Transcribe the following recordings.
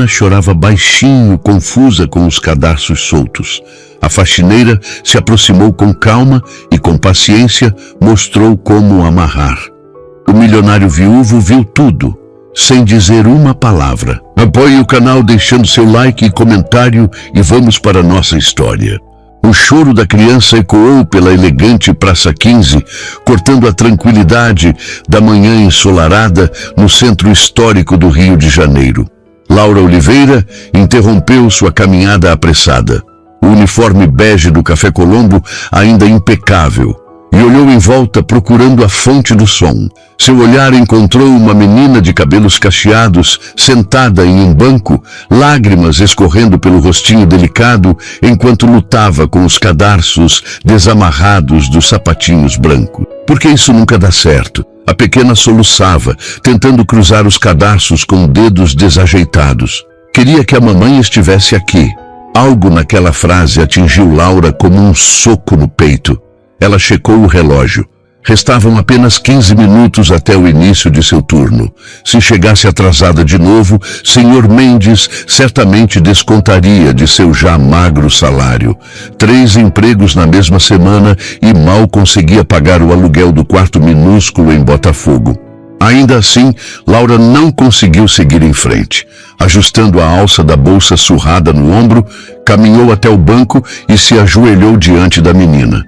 menina chorava baixinho, confusa com os cadarços soltos. A faxineira se aproximou com calma e, com paciência, mostrou como amarrar. O milionário viúvo viu tudo, sem dizer uma palavra. Apoie o canal deixando seu like e comentário e vamos para a nossa história. O choro da criança ecoou pela elegante Praça 15, cortando a tranquilidade da manhã ensolarada no centro histórico do Rio de Janeiro. Laura Oliveira interrompeu sua caminhada apressada. O uniforme bege do Café Colombo ainda impecável, e olhou em volta procurando a fonte do som. Seu olhar encontrou uma menina de cabelos cacheados, sentada em um banco, lágrimas escorrendo pelo rostinho delicado, enquanto lutava com os cadarços desamarrados dos sapatinhos brancos. Porque isso nunca dá certo. A pequena soluçava, tentando cruzar os cadarços com dedos desajeitados. Queria que a mamãe estivesse aqui. Algo naquela frase atingiu Laura como um soco no peito. Ela checou o relógio. Restavam apenas 15 minutos até o início de seu turno. Se chegasse atrasada de novo, Sr. Mendes certamente descontaria de seu já magro salário. 3 empregos na mesma semana e mal conseguia pagar o aluguel do quarto minúsculo em Botafogo. Ainda assim, Laura não conseguiu seguir em frente. Ajustando a alça da bolsa surrada no ombro, caminhou até o banco e se ajoelhou diante da menina.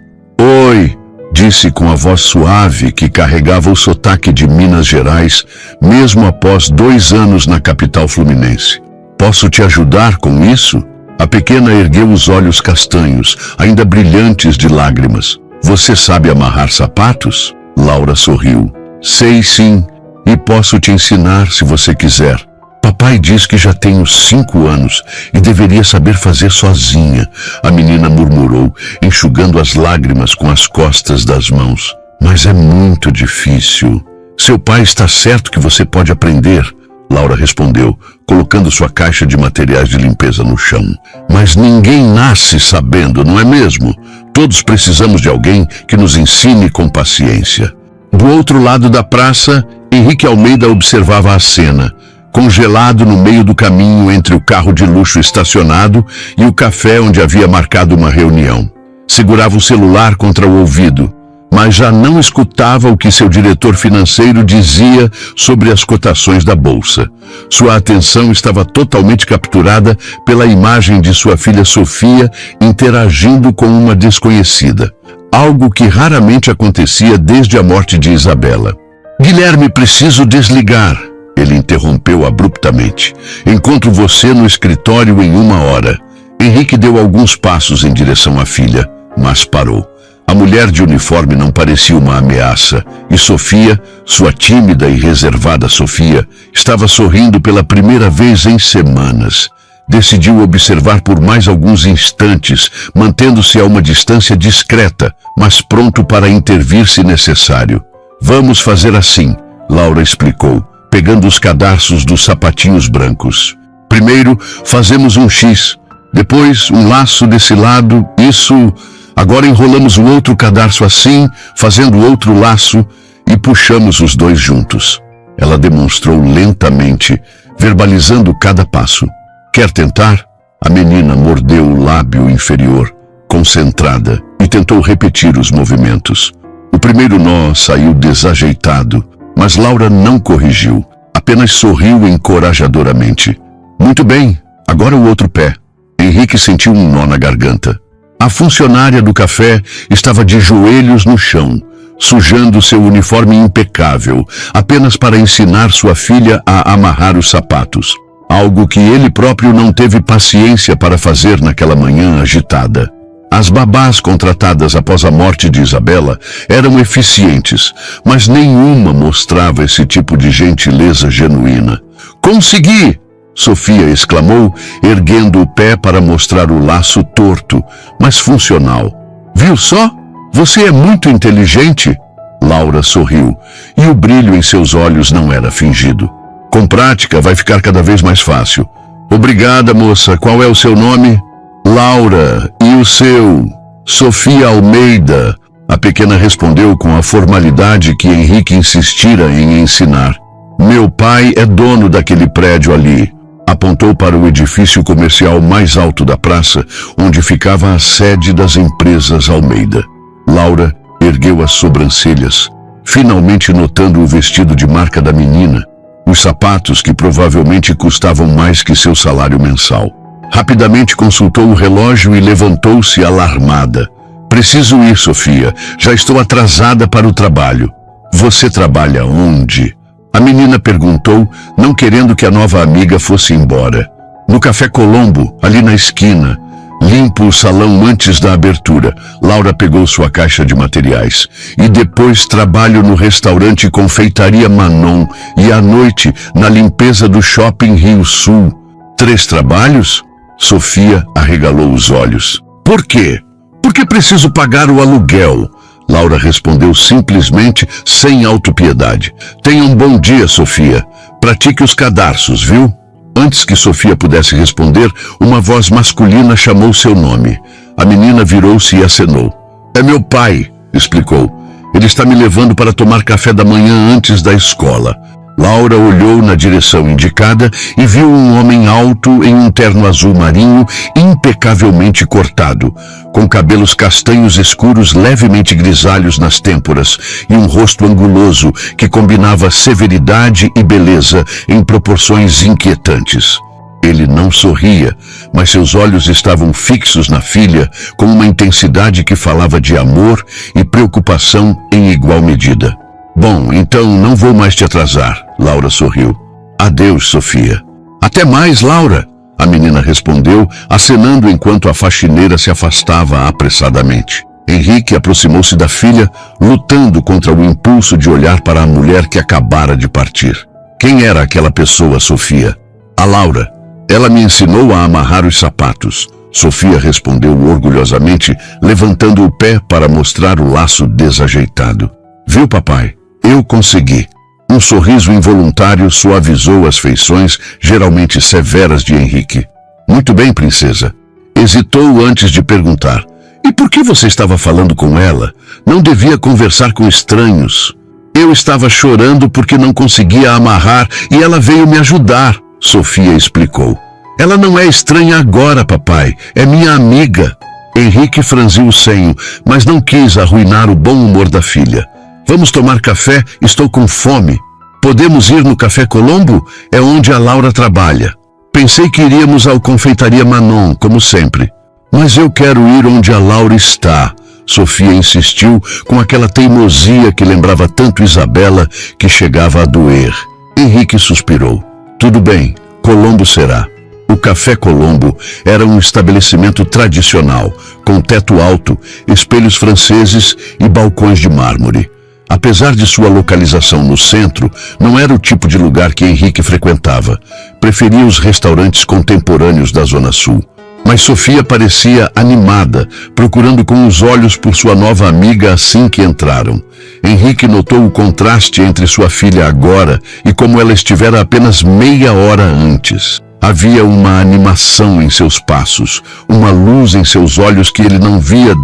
Oi, disse com a voz suave que carregava o sotaque de Minas Gerais, mesmo após 2 anos na capital fluminense. Posso te ajudar com isso? A pequena ergueu os olhos castanhos, ainda brilhantes de lágrimas. Você sabe amarrar sapatos? Laura sorriu. Sei sim, e posso te ensinar se você quiser. Papai diz que já tenho 5 anos e deveria saber fazer sozinha, a menina murmurou, enxugando as lágrimas com as costas das mãos. Mas é muito difícil. Seu pai está certo que você pode aprender, Laura respondeu, colocando sua caixa de materiais de limpeza no chão. Mas ninguém nasce sabendo, não é mesmo? Todos precisamos de alguém que nos ensine com paciência. Do outro lado da praça, Henrique Almeida observava a cena, congelado no meio do caminho entre o carro de luxo estacionado e o café onde havia marcado uma reunião. Segurava o celular contra o ouvido, mas já não escutava o que seu diretor financeiro dizia sobre as cotações da bolsa. Sua atenção estava totalmente capturada pela imagem de sua filha Sofia interagindo com uma desconhecida, algo que raramente acontecia desde a morte de Isabela. Guilherme, preciso desligar. Ele interrompeu abruptamente. Encontro você no escritório em 1 hora. Henrique deu alguns passos em direção à filha, mas parou. A mulher de uniforme não parecia uma ameaça, e Sofia, sua tímida e reservada Sofia, estava sorrindo pela primeira vez em semanas. Decidiu observar por mais alguns instantes, mantendo-se a uma distância discreta, mas pronto para intervir se necessário. Vamos fazer assim, Laura explicou, pegando os cadarços dos sapatinhos brancos. Primeiro, fazemos um X, depois um laço desse lado, isso. Agora enrolamos o outro cadarço assim, fazendo outro laço e puxamos os 2 juntos. Ela demonstrou lentamente, verbalizando cada passo. Quer tentar? A menina mordeu o lábio inferior, concentrada, e tentou repetir os movimentos. O primeiro nó saiu desajeitado, mas Laura não corrigiu, apenas sorriu encorajadoramente. Muito bem, agora o outro pé. Henrique sentiu um nó na garganta. A funcionária do café estava de joelhos no chão, sujando seu uniforme impecável, apenas para ensinar sua filha a amarrar os sapatos. Algo que ele próprio não teve paciência para fazer naquela manhã agitada. As babás contratadas após a morte de Isabela eram eficientes, mas nenhuma mostrava esse tipo de gentileza genuína. Consegui! Sofia exclamou, erguendo o pé para mostrar o laço torto, mas funcional. Viu só? Você é muito inteligente. Laura sorriu, e o brilho em seus olhos não era fingido. Com prática vai ficar cada vez mais fácil. Obrigada, moça. Qual é o seu nome? Laura. E o seu? Sofia Almeida. A pequena respondeu com a formalidade que Henrique insistira em ensinar. Meu pai é dono daquele prédio ali. A apontou para o edifício comercial mais alto da praça, onde ficava a sede das empresas Almeida. Laura ergueu as sobrancelhas, finalmente notando o vestido de marca da menina, os sapatos que provavelmente custavam mais que seu salário mensal. Rapidamente consultou o relógio e levantou-se alarmada. Preciso ir, Sofia. Já estou atrasada para o trabalho. Você trabalha onde? A menina perguntou, não querendo que a nova amiga fosse embora. No Café Colombo, ali na esquina. Limpo o salão antes da abertura. Laura pegou sua caixa de materiais. E depois trabalho no restaurante Confeitaria Manon e à noite na limpeza do Shopping Rio Sul. 3 trabalhos? Sofia arregalou os olhos. Por quê? Porque preciso pagar o aluguel. Laura respondeu simplesmente, sem autopiedade. Tenha um bom dia, Sofia. Pratique os cadarços, viu? Antes que Sofia pudesse responder, uma voz masculina chamou seu nome. A menina virou-se e acenou. É meu pai, explicou. Ele está me levando para tomar café da manhã antes da escola. Laura olhou na direção indicada e viu um homem alto em um terno azul marinho impecavelmente cortado, com cabelos castanhos escuros levemente grisalhos nas têmporas e um rosto anguloso que combinava severidade e beleza em proporções inquietantes. Ele não sorria, mas seus olhos estavam fixos na filha com uma intensidade que falava de amor e preocupação em igual medida. Bom, então não vou mais te atrasar, Laura sorriu. Adeus, Sofia. Até mais, Laura, a menina respondeu, acenando enquanto a faxineira se afastava apressadamente. Henrique aproximou-se da filha, lutando contra o impulso de olhar para a mulher que acabara de partir. Quem era aquela pessoa, Sofia? A Laura. Ela me ensinou a amarrar os sapatos. Sofia respondeu orgulhosamente, levantando o pé para mostrar o laço desajeitado. Viu, papai? Eu consegui. Um sorriso involuntário suavizou as feições geralmente severas de Henrique. Muito bem, princesa. Hesitou antes de perguntar. E por que você estava falando com ela? Não devia conversar com estranhos. Eu estava chorando porque não conseguia amarrar e ela veio me ajudar, Sofia explicou. Ela não é estranha agora, papai. É minha amiga. Henrique franziu o senho, mas não quis arruinar o bom humor da filha. Vamos tomar café? Estou com fome. Podemos ir no Café Colombo? É onde a Laura trabalha. Pensei que iríamos ao Confeitaria Manon, como sempre. Mas eu quero ir onde a Laura está. Sofia insistiu com aquela teimosia que lembrava tanto Isabela que chegava a doer. Henrique suspirou. Tudo bem, Colombo será. O Café Colombo era um estabelecimento tradicional, com teto alto, espelhos franceses e balcões de mármore. Apesar de sua localização no centro, não era o tipo de lugar que Henrique frequentava. Preferia os restaurantes contemporâneos da Zona Sul. Mas Sofia parecia animada, procurando com os olhos por sua nova amiga assim que entraram. Henrique notou o contraste entre sua filha agora e como ela estivera apenas meia hora antes. Havia uma animação em seus passos, uma luz em seus olhos que ele não via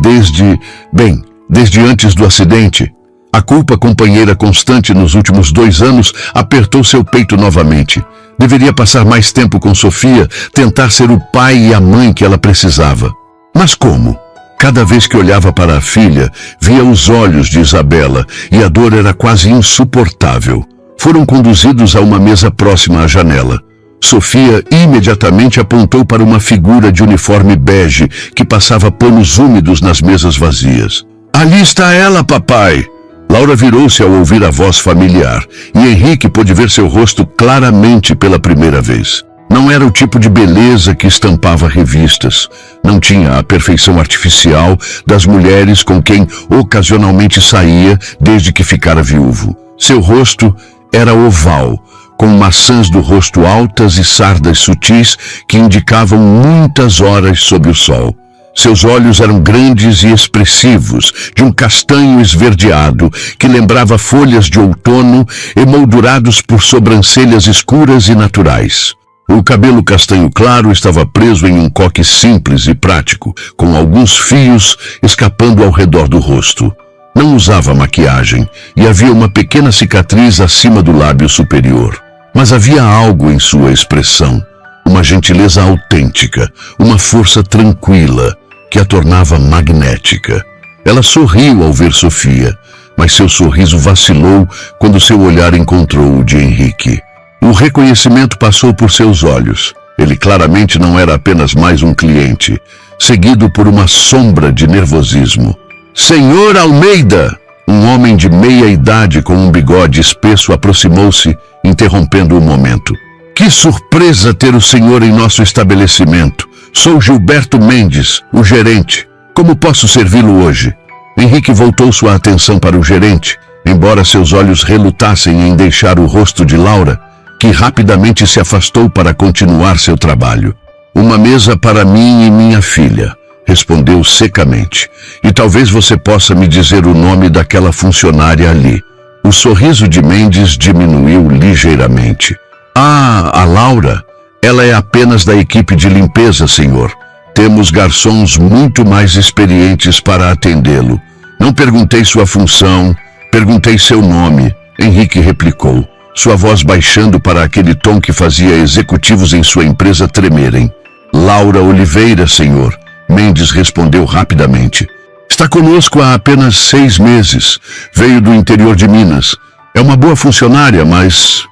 desde antes do acidente. A culpa companheira constante nos últimos 2 anos apertou seu peito novamente. Deveria passar mais tempo com Sofia, tentar ser o pai e a mãe que ela precisava. Mas como? Cada vez que olhava para a filha, via os olhos de Isabela e a dor era quase insuportável. Foram conduzidos a uma mesa próxima à janela. Sofia imediatamente apontou para uma figura de uniforme bege que passava panos úmidos nas mesas vazias. Ali está ela, papai! Laura virou-se ao ouvir a voz familiar, e Henrique pôde ver seu rosto claramente pela primeira vez. Não era o tipo de beleza que estampava revistas. Não tinha a perfeição artificial das mulheres com quem ocasionalmente saía desde que ficara viúvo. Seu rosto era oval, com maçãs do rosto altas e sardas sutis que indicavam muitas horas sob o sol. Seus olhos eram grandes e expressivos, de um castanho esverdeado, que lembrava folhas de outono emoldurados por sobrancelhas escuras e naturais. O cabelo castanho claro estava preso em um coque simples e prático, com alguns fios escapando ao redor do rosto. Não usava maquiagem e havia uma pequena cicatriz acima do lábio superior. Mas havia algo em sua expressão, uma uma gentileza autêntica, uma força tranquila que a tornava magnética. Ela sorriu ao ver Sofia, mas seu sorriso vacilou quando seu olhar encontrou o de Henrique. O reconhecimento passou por seus olhos. Ele claramente não era apenas mais um cliente, seguido por uma sombra de nervosismo. Senhor Almeida! Um homem de meia idade com um bigode espesso aproximou-se, interrompendo o momento. Que surpresa ter o senhor em nosso estabelecimento. Sou Gilberto Mendes, o gerente. Como posso servi-lo hoje? Henrique voltou sua atenção para o gerente, embora seus olhos relutassem em deixar o rosto de Laura, que rapidamente se afastou para continuar seu trabalho. Uma mesa para mim e minha filha, respondeu secamente. E talvez você possa me dizer o nome daquela funcionária ali. O sorriso de Mendes diminuiu ligeiramente. Ah, a Laura. Ela é apenas da equipe de limpeza, senhor. Temos garçons muito mais experientes para atendê-lo. Não perguntei sua função, perguntei seu nome, Henrique replicou, sua voz baixando para aquele tom que fazia executivos em sua empresa tremerem. Laura Oliveira, senhor, Mendes respondeu rapidamente. Está conosco há apenas 6 meses. Veio do interior de Minas. É uma boa funcionária, mas...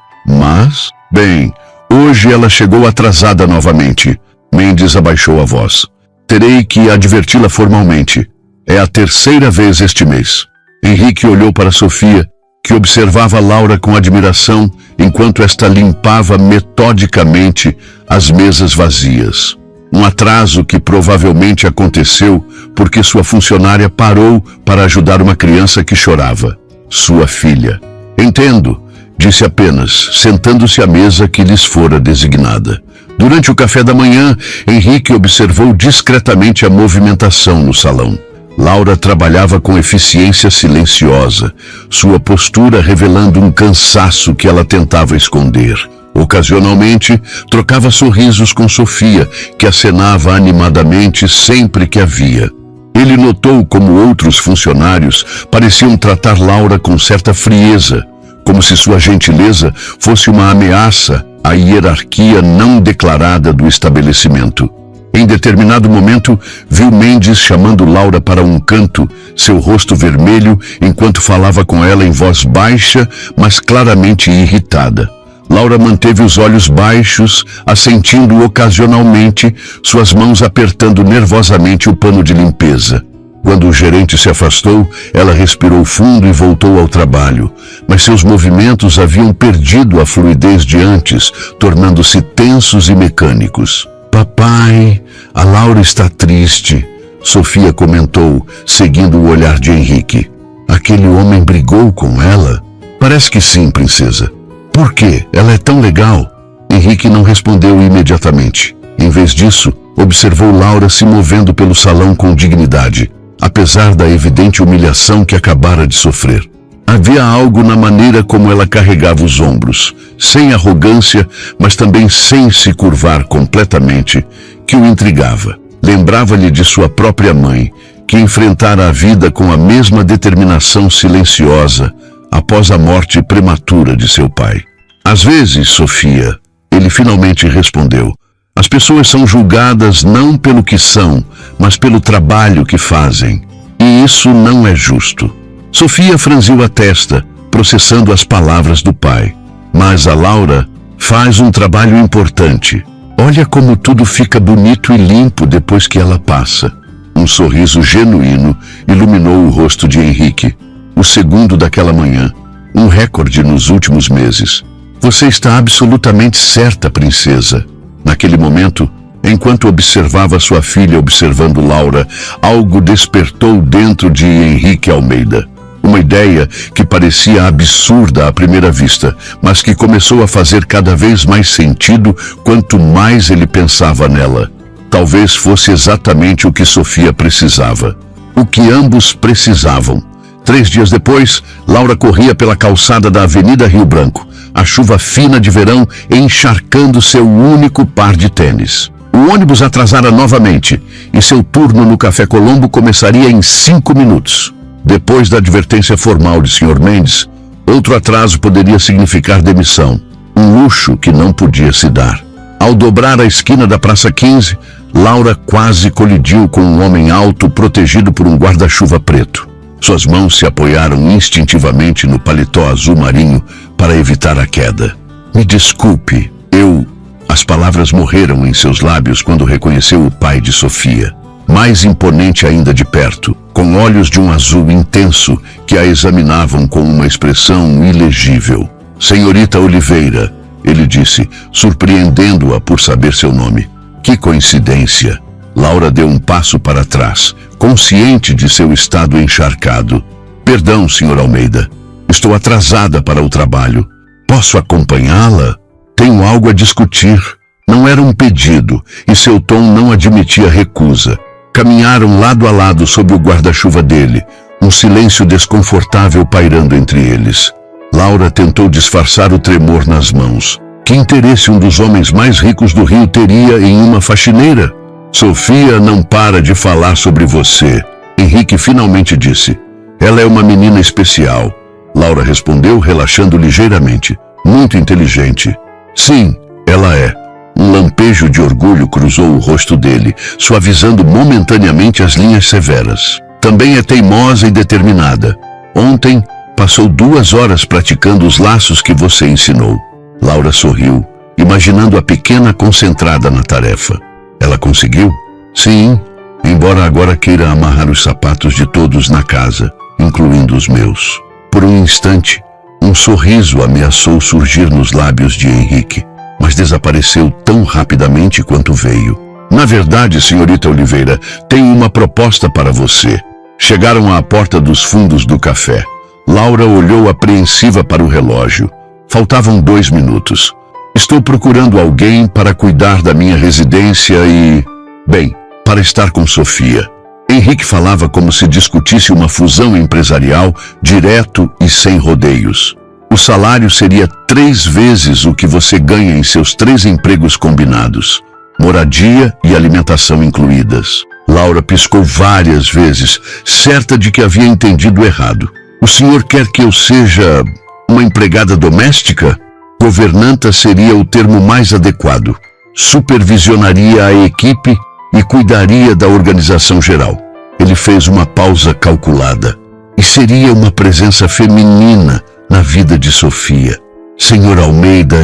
Bem, hoje ela chegou atrasada novamente. Mendes abaixou a voz. Terei que adverti-la formalmente. É a 3ª vez este mês. Henrique olhou para Sofia, que observava Laura com admiração, enquanto esta limpava metodicamente as mesas vazias. Um atraso que provavelmente aconteceu porque sua funcionária parou para ajudar uma criança que chorava. Sua filha. Entendo, disse apenas, sentando-se à mesa que lhes fora designada. Durante o café da manhã, Henrique observou discretamente a movimentação no salão. Laura trabalhava com eficiência silenciosa, sua postura revelando um cansaço que ela tentava esconder. Ocasionalmente, trocava sorrisos com Sofia, que acenava animadamente sempre que a via. Ele notou como outros funcionários pareciam tratar Laura com certa frieza, como se sua gentileza fosse uma ameaça à hierarquia não declarada do estabelecimento. Em determinado momento, viu Mendes chamando Laura para um canto, seu rosto vermelho, enquanto falava com ela em voz baixa, mas claramente irritada. Laura manteve os olhos baixos, assentindo ocasionalmente, suas mãos apertando nervosamente o pano de limpeza. Quando o gerente se afastou, ela respirou fundo e voltou ao trabalho, mas seus movimentos haviam perdido a fluidez de antes, tornando-se tensos e mecânicos. Papai, a Laura está triste, Sofia comentou, seguindo o olhar de Henrique. Aquele homem brigou com ela? Parece que sim, princesa. Por quê? Ela é tão legal. Henrique não respondeu imediatamente. Em vez disso, observou Laura se movendo pelo salão com dignidade, apesar da evidente humilhação que acabara de sofrer. Havia algo na maneira como ela carregava os ombros, sem arrogância, mas também sem se curvar completamente, que o intrigava. Lembrava-lhe de sua própria mãe, que enfrentara a vida com a mesma determinação silenciosa após a morte prematura de seu pai. Às vezes, Sofia, ele finalmente respondeu, as pessoas são julgadas não pelo que são, mas pelo trabalho que fazem. E isso não é justo. Sofia franziu a testa, processando as palavras do pai. Mas a Laura faz um trabalho importante. Olha como tudo fica bonito e limpo depois que ela passa. Um sorriso genuíno iluminou o rosto de Henrique. O segundo daquela manhã. Um recorde nos últimos meses. Você está absolutamente certa, princesa. Naquele momento, enquanto observava sua filha observando Laura, algo despertou dentro de Henrique Almeida. Uma ideia que parecia absurda à primeira vista, mas que começou a fazer cada vez mais sentido quanto mais ele pensava nela. Talvez fosse exatamente o que Sofia precisava. O que ambos precisavam. 3 dias depois, Laura corria pela calçada da Avenida Rio Branco, a chuva fina de verão encharcando seu único par de tênis. O ônibus atrasara novamente e seu turno no Café Colombo começaria em 5 minutos. Depois da advertência formal de Sr. Mendes, outro atraso poderia significar demissão, um luxo que não podia se dar. Ao dobrar a esquina da Praça 15, Laura quase colidiu com um homem alto protegido por um guarda-chuva preto. Suas mãos se apoiaram instintivamente no paletó azul marinho para evitar a queda. Me desculpe, As palavras morreram em seus lábios quando reconheceu o pai de Sofia. Mais imponente ainda de perto, com olhos de um azul intenso que a examinavam com uma expressão ilegível. Senhorita Oliveira, ele disse, surpreendendo-a por saber seu nome. Que coincidência! Laura deu um passo para trás, consciente de seu estado encharcado. Perdão, Sr. Almeida. Estou atrasada para o trabalho. Posso acompanhá-la? Tenho algo a discutir. Não era um pedido, e seu tom não admitia recusa. Caminharam lado a lado sob o guarda-chuva dele, um silêncio desconfortável pairando entre eles. Laura tentou disfarçar o tremor nas mãos. Que interesse um dos homens mais ricos do Rio teria em uma faxineira? Sofia não para de falar sobre você, Henrique finalmente disse. Ela é uma menina especial. Laura respondeu, relaxando ligeiramente. Muito inteligente. Sim, ela é. Um lampejo de orgulho cruzou o rosto dele, suavizando momentaneamente as linhas severas. Também é teimosa e determinada. Ontem, passou 2 horas praticando os laços que você ensinou. Laura sorriu, imaginando a pequena concentrada na tarefa. Ela conseguiu? Sim, embora agora queira amarrar os sapatos de todos na casa, incluindo os meus. Por um instante, um sorriso ameaçou surgir nos lábios de Henrique, mas desapareceu tão rapidamente quanto veio. Na verdade, senhorita Oliveira, tenho uma proposta para você. Chegaram à porta dos fundos do café. Laura olhou apreensiva para o relógio. Faltavam 2 minutos. Estou procurando alguém para cuidar da minha residência e... bem, para estar com Sofia. Henrique falava como se discutisse uma fusão empresarial direto e sem rodeios. O salário seria 3 vezes o que você ganha em seus 3 empregos combinados. Moradia e alimentação incluídas. Laura piscou várias vezes, certa de que havia entendido errado. O senhor quer que eu seja uma empregada doméstica? Governanta seria o termo mais adequado. Supervisionaria a equipe e cuidaria da organização geral. Ele fez uma pausa calculada. E seria uma presença feminina na vida de Sofia. Senhor Almeida,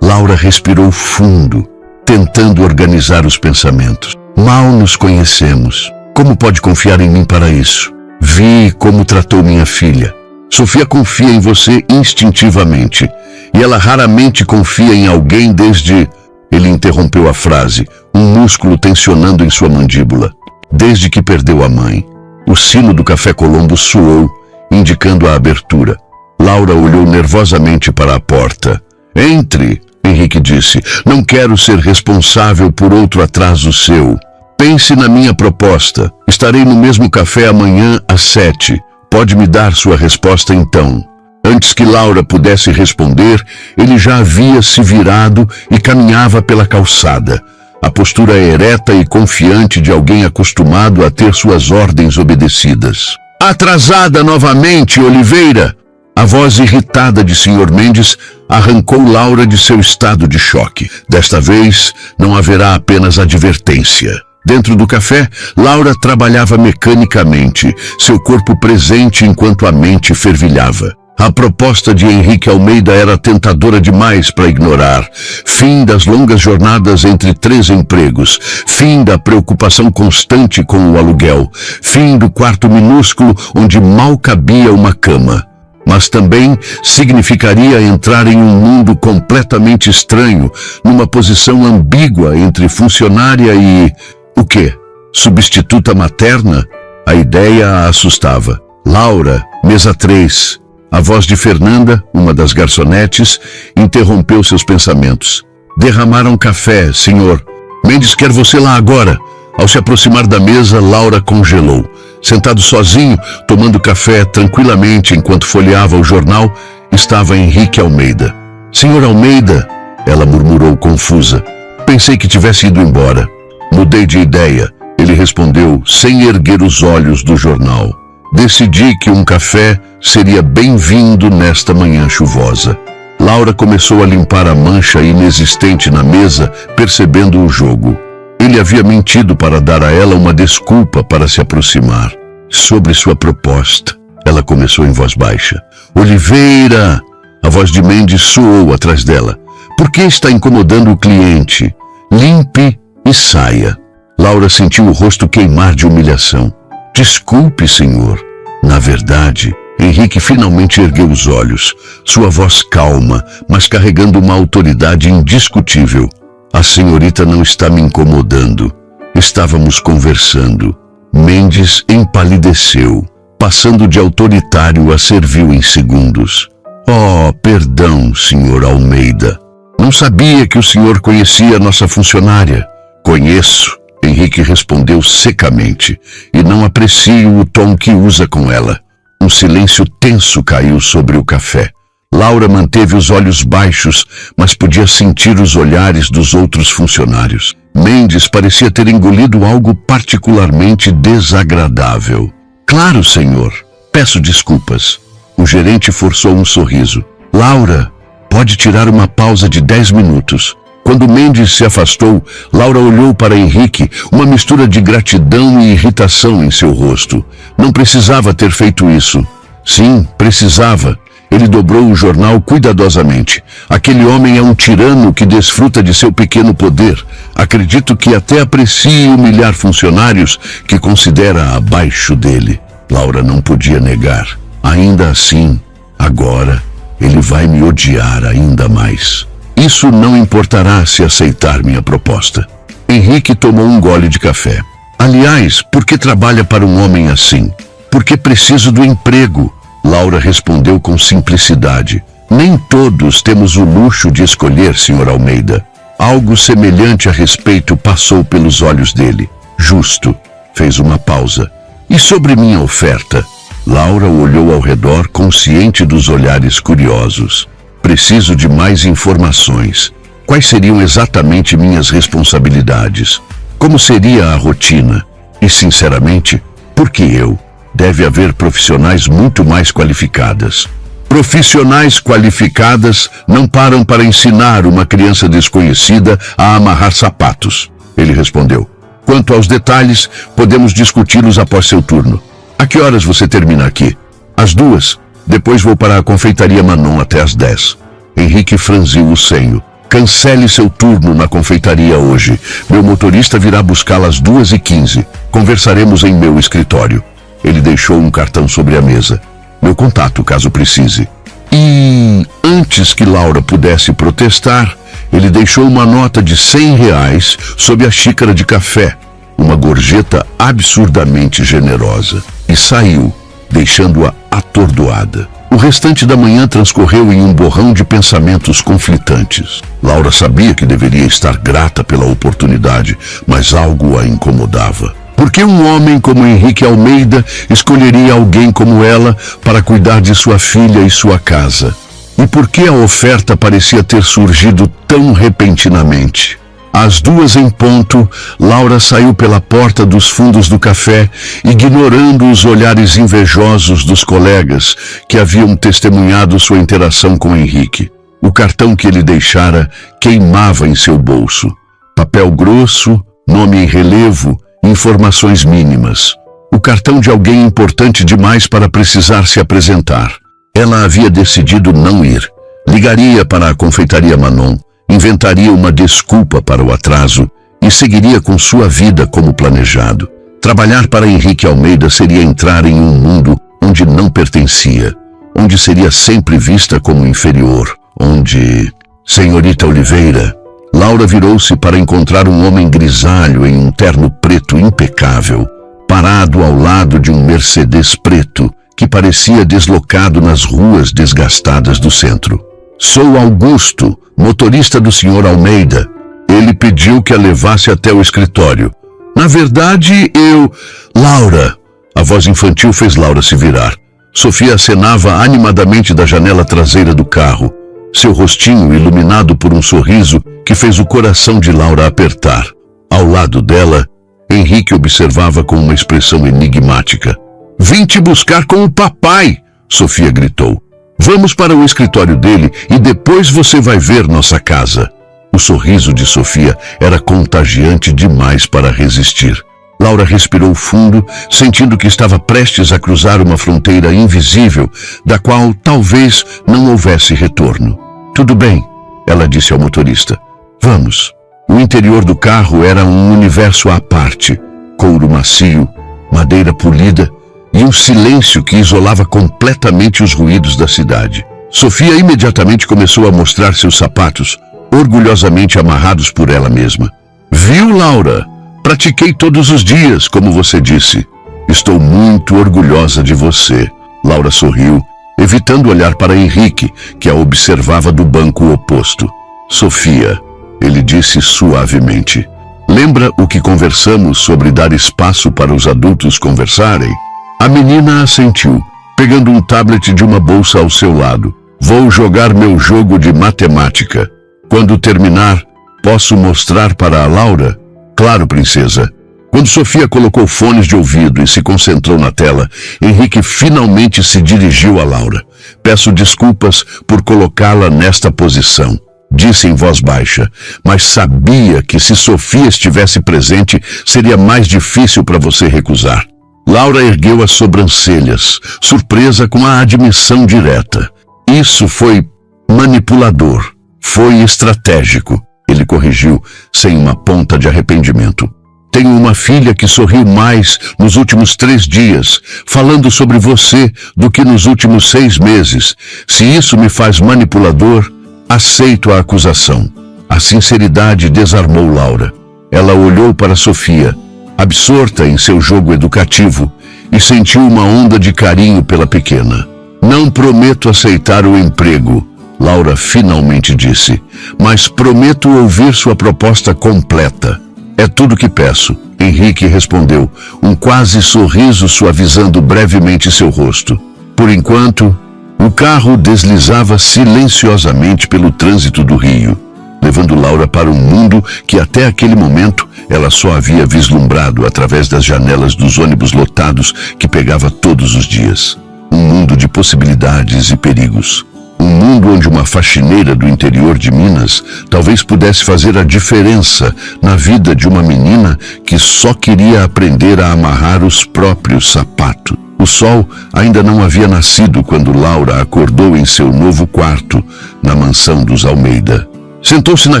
Laura respirou fundo, tentando organizar os pensamentos. Mal nos conhecemos. Como pode confiar em mim para isso? Vi como tratou minha filha. Sofia confia em você instintivamente. E ela raramente confia em alguém desde... Ele interrompeu a frase, um músculo tensionando em sua mandíbula. Desde que perdeu a mãe. O sino do Café Colombo soou, indicando a abertura. Laura olhou nervosamente para a porta. Entre, Henrique disse. Não quero ser responsável por outro atraso seu. Pense na minha proposta. Estarei no mesmo café amanhã às 7. Pode me dar sua resposta então. Antes que Laura pudesse responder, ele já havia se virado e caminhava pela calçada. A postura ereta e confiante de alguém acostumado a ter suas ordens obedecidas. Atrasada novamente, Oliveira! A voz irritada de Sr. Mendes arrancou Laura de seu estado de choque. Desta vez, não haverá apenas advertência. Dentro do café, Laura trabalhava mecanicamente, seu corpo presente enquanto a mente fervilhava. A proposta de Henrique Almeida era tentadora demais para ignorar. Fim das longas jornadas entre 3 empregos. Fim da preocupação constante com o aluguel. Fim do quarto minúsculo onde mal cabia uma cama. Mas também significaria entrar em um mundo completamente estranho, numa posição ambígua entre funcionária e... o quê? Substituta materna? A ideia a assustava. Laura, mesa 3... A voz de Fernanda, uma das garçonetes, interrompeu seus pensamentos. Derramaram café, senhor. Mendes quer você lá agora. Ao se aproximar da mesa, Laura congelou. Sentado sozinho, tomando café tranquilamente enquanto folheava o jornal, estava Henrique Almeida. Senhor Almeida, ela murmurou confusa. Pensei que tivesse ido embora. Mudei de ideia, ele respondeu sem erguer os olhos do jornal. Decidi que um café seria bem-vindo nesta manhã chuvosa. Laura começou a limpar a mancha inexistente na mesa, percebendo o jogo. Ele havia mentido para dar a ela uma desculpa para se aproximar. Sobre sua proposta, ela começou em voz baixa. Oliveira! A voz de Mendes soou atrás dela. Por que está incomodando o cliente? Limpe e saia. Laura sentiu o rosto queimar de humilhação. Desculpe, senhor. Na verdade, Henrique finalmente ergueu os olhos, sua voz calma, mas carregando uma autoridade indiscutível. A senhorita não está me incomodando. Estávamos conversando. Mendes empalideceu, passando de autoritário a servil em segundos. Oh, perdão, senhor Almeida. Não sabia que o senhor conhecia nossa funcionária. Conheço, Henrique respondeu secamente, e não aprecio o tom que usa com ela. Um silêncio tenso caiu sobre o café. Laura manteve os olhos baixos, mas podia sentir os olhares dos outros funcionários. Mendes parecia ter engolido algo particularmente desagradável. Claro, senhor. Peço desculpas. O gerente forçou um sorriso. Laura, pode tirar uma pausa de 10 minutos. Quando Mendes se afastou, Laura olhou para Henrique, uma mistura de gratidão e irritação em seu rosto. Não precisava ter feito isso. Sim, precisava. Ele dobrou o jornal cuidadosamente. Aquele homem é um tirano que desfruta de seu pequeno poder. Acredito que até aprecie humilhar funcionários que considera abaixo dele. Laura não podia negar. Ainda assim, agora, ele vai me odiar ainda mais. Isso não importará se aceitar minha proposta. Henrique tomou um gole de café. Aliás, por que trabalha para um homem assim? Porque preciso do emprego. Laura respondeu com simplicidade. Nem todos temos o luxo de escolher, Sr. Almeida. Algo semelhante a respeito passou pelos olhos dele. Justo. Fez uma pausa. E sobre minha oferta? Laura olhou ao redor, consciente dos olhares curiosos. Preciso de mais informações. Quais seriam exatamente minhas responsabilidades? Como seria a rotina? E, sinceramente, por que eu? Deve haver profissionais muito mais qualificadas. Profissionais qualificadas não param para ensinar uma criança desconhecida a amarrar sapatos. Ele respondeu. Quanto aos detalhes, podemos discuti-los após seu turno. A que horas você termina aqui? Às 2. Depois vou para a confeitaria Manon até às 10. Henrique franziu o senho. Cancele seu turno na confeitaria hoje. Meu motorista virá buscá-la às 2h15. Conversaremos em meu escritório. Ele deixou um cartão sobre a mesa. Meu contato, caso precise. E antes que Laura pudesse protestar, ele deixou uma nota de R$100 sob a xícara de café, uma gorjeta absurdamente generosa, e saiu, deixando-a atordoada. O restante da manhã transcorreu em um borrão de pensamentos conflitantes. Laura sabia que deveria estar grata pela oportunidade, mas algo a incomodava. Por que um homem como Henrique Almeida escolheria alguém como ela para cuidar de sua filha e sua casa? E por que a oferta parecia ter surgido tão repentinamente? Às 2h, Laura saiu pela porta dos fundos do café, ignorando os olhares invejosos dos colegas que haviam testemunhado sua interação com Henrique. O cartão que ele deixara queimava em seu bolso. Papel grosso, nome em relevo, informações mínimas. O cartão de alguém importante demais para precisar se apresentar. Ela havia decidido não ir. Ligaria para a confeitaria Manon, inventaria uma desculpa para o atraso e seguiria com sua vida como planejado. Trabalhar para Henrique Almeida seria entrar em um mundo onde não pertencia, onde seria sempre vista como inferior, onde... Senhorita Oliveira... Laura virou-se para encontrar um homem grisalho em um terno preto impecável, parado ao lado de um Mercedes preto que parecia deslocado nas ruas desgastadas do centro. Sou Augusto, motorista do Sr. Almeida. Ele pediu que a levasse até o escritório. Na verdade, eu... Laura! A voz infantil fez Laura se virar. Sofia acenava animadamente da janela traseira do carro, seu rostinho iluminado por um sorriso que fez o coração de Laura apertar. Ao lado dela, Henrique observava com uma expressão enigmática. Vim te buscar com o papai! Sofia gritou. Vamos para o escritório dele e depois você vai ver nossa casa. O sorriso de Sofia era contagiante demais para resistir. Laura respirou fundo, sentindo que estava prestes a cruzar uma fronteira invisível, da qual talvez não houvesse retorno. Tudo bem, ela disse ao motorista. Vamos. O interior do carro era um universo à parte. Couro macio, madeira polida e um silêncio que isolava completamente os ruídos da cidade. Sofia imediatamente começou a mostrar seus sapatos, orgulhosamente amarrados por ela mesma. Viu, Laura? Pratiquei todos os dias, como você disse. Estou muito orgulhosa de você. Laura sorriu, evitando olhar para Henrique, que a observava do banco oposto. Sofia, ele disse suavemente. Lembra o que conversamos sobre dar espaço para os adultos conversarem? A menina assentiu, pegando um tablet de uma bolsa ao seu lado. Vou jogar meu jogo de matemática. Quando terminar, posso mostrar para a Laura? Claro, princesa. Quando Sofia colocou fones de ouvido e se concentrou na tela, Henrique finalmente se dirigiu a Laura. Peço desculpas por colocá-la nesta posição, disse em voz baixa, mas sabia que se Sofia estivesse presente, seria mais difícil para você recusar. Laura ergueu as sobrancelhas, surpresa com a admissão direta. Isso foi manipulador, foi estratégico. Ele corrigiu, sem uma ponta de arrependimento. Tenho uma filha que sorriu mais nos últimos 3 dias, falando sobre você do que nos últimos 6 meses. Se isso me faz manipulador, aceito a acusação. A sinceridade desarmou Laura. Ela olhou para Sofia, absorta em seu jogo educativo, e sentiu uma onda de carinho pela pequena. Não prometo aceitar o emprego, Laura finalmente disse, mas prometo ouvir sua proposta completa. É tudo que peço, Henrique respondeu, um quase sorriso suavizando brevemente seu rosto. Por enquanto, o carro deslizava silenciosamente pelo trânsito do Rio, levando Laura para um mundo que até aquele momento ela só havia vislumbrado através das janelas dos ônibus lotados que pegava todos os dias. Um mundo de possibilidades e perigos. Um mundo onde uma faxineira do interior de Minas talvez pudesse fazer a diferença na vida de uma menina que só queria aprender a amarrar os próprios sapatos. O sol ainda não havia nascido quando Laura acordou em seu novo quarto, na mansão dos Almeida. Sentou-se na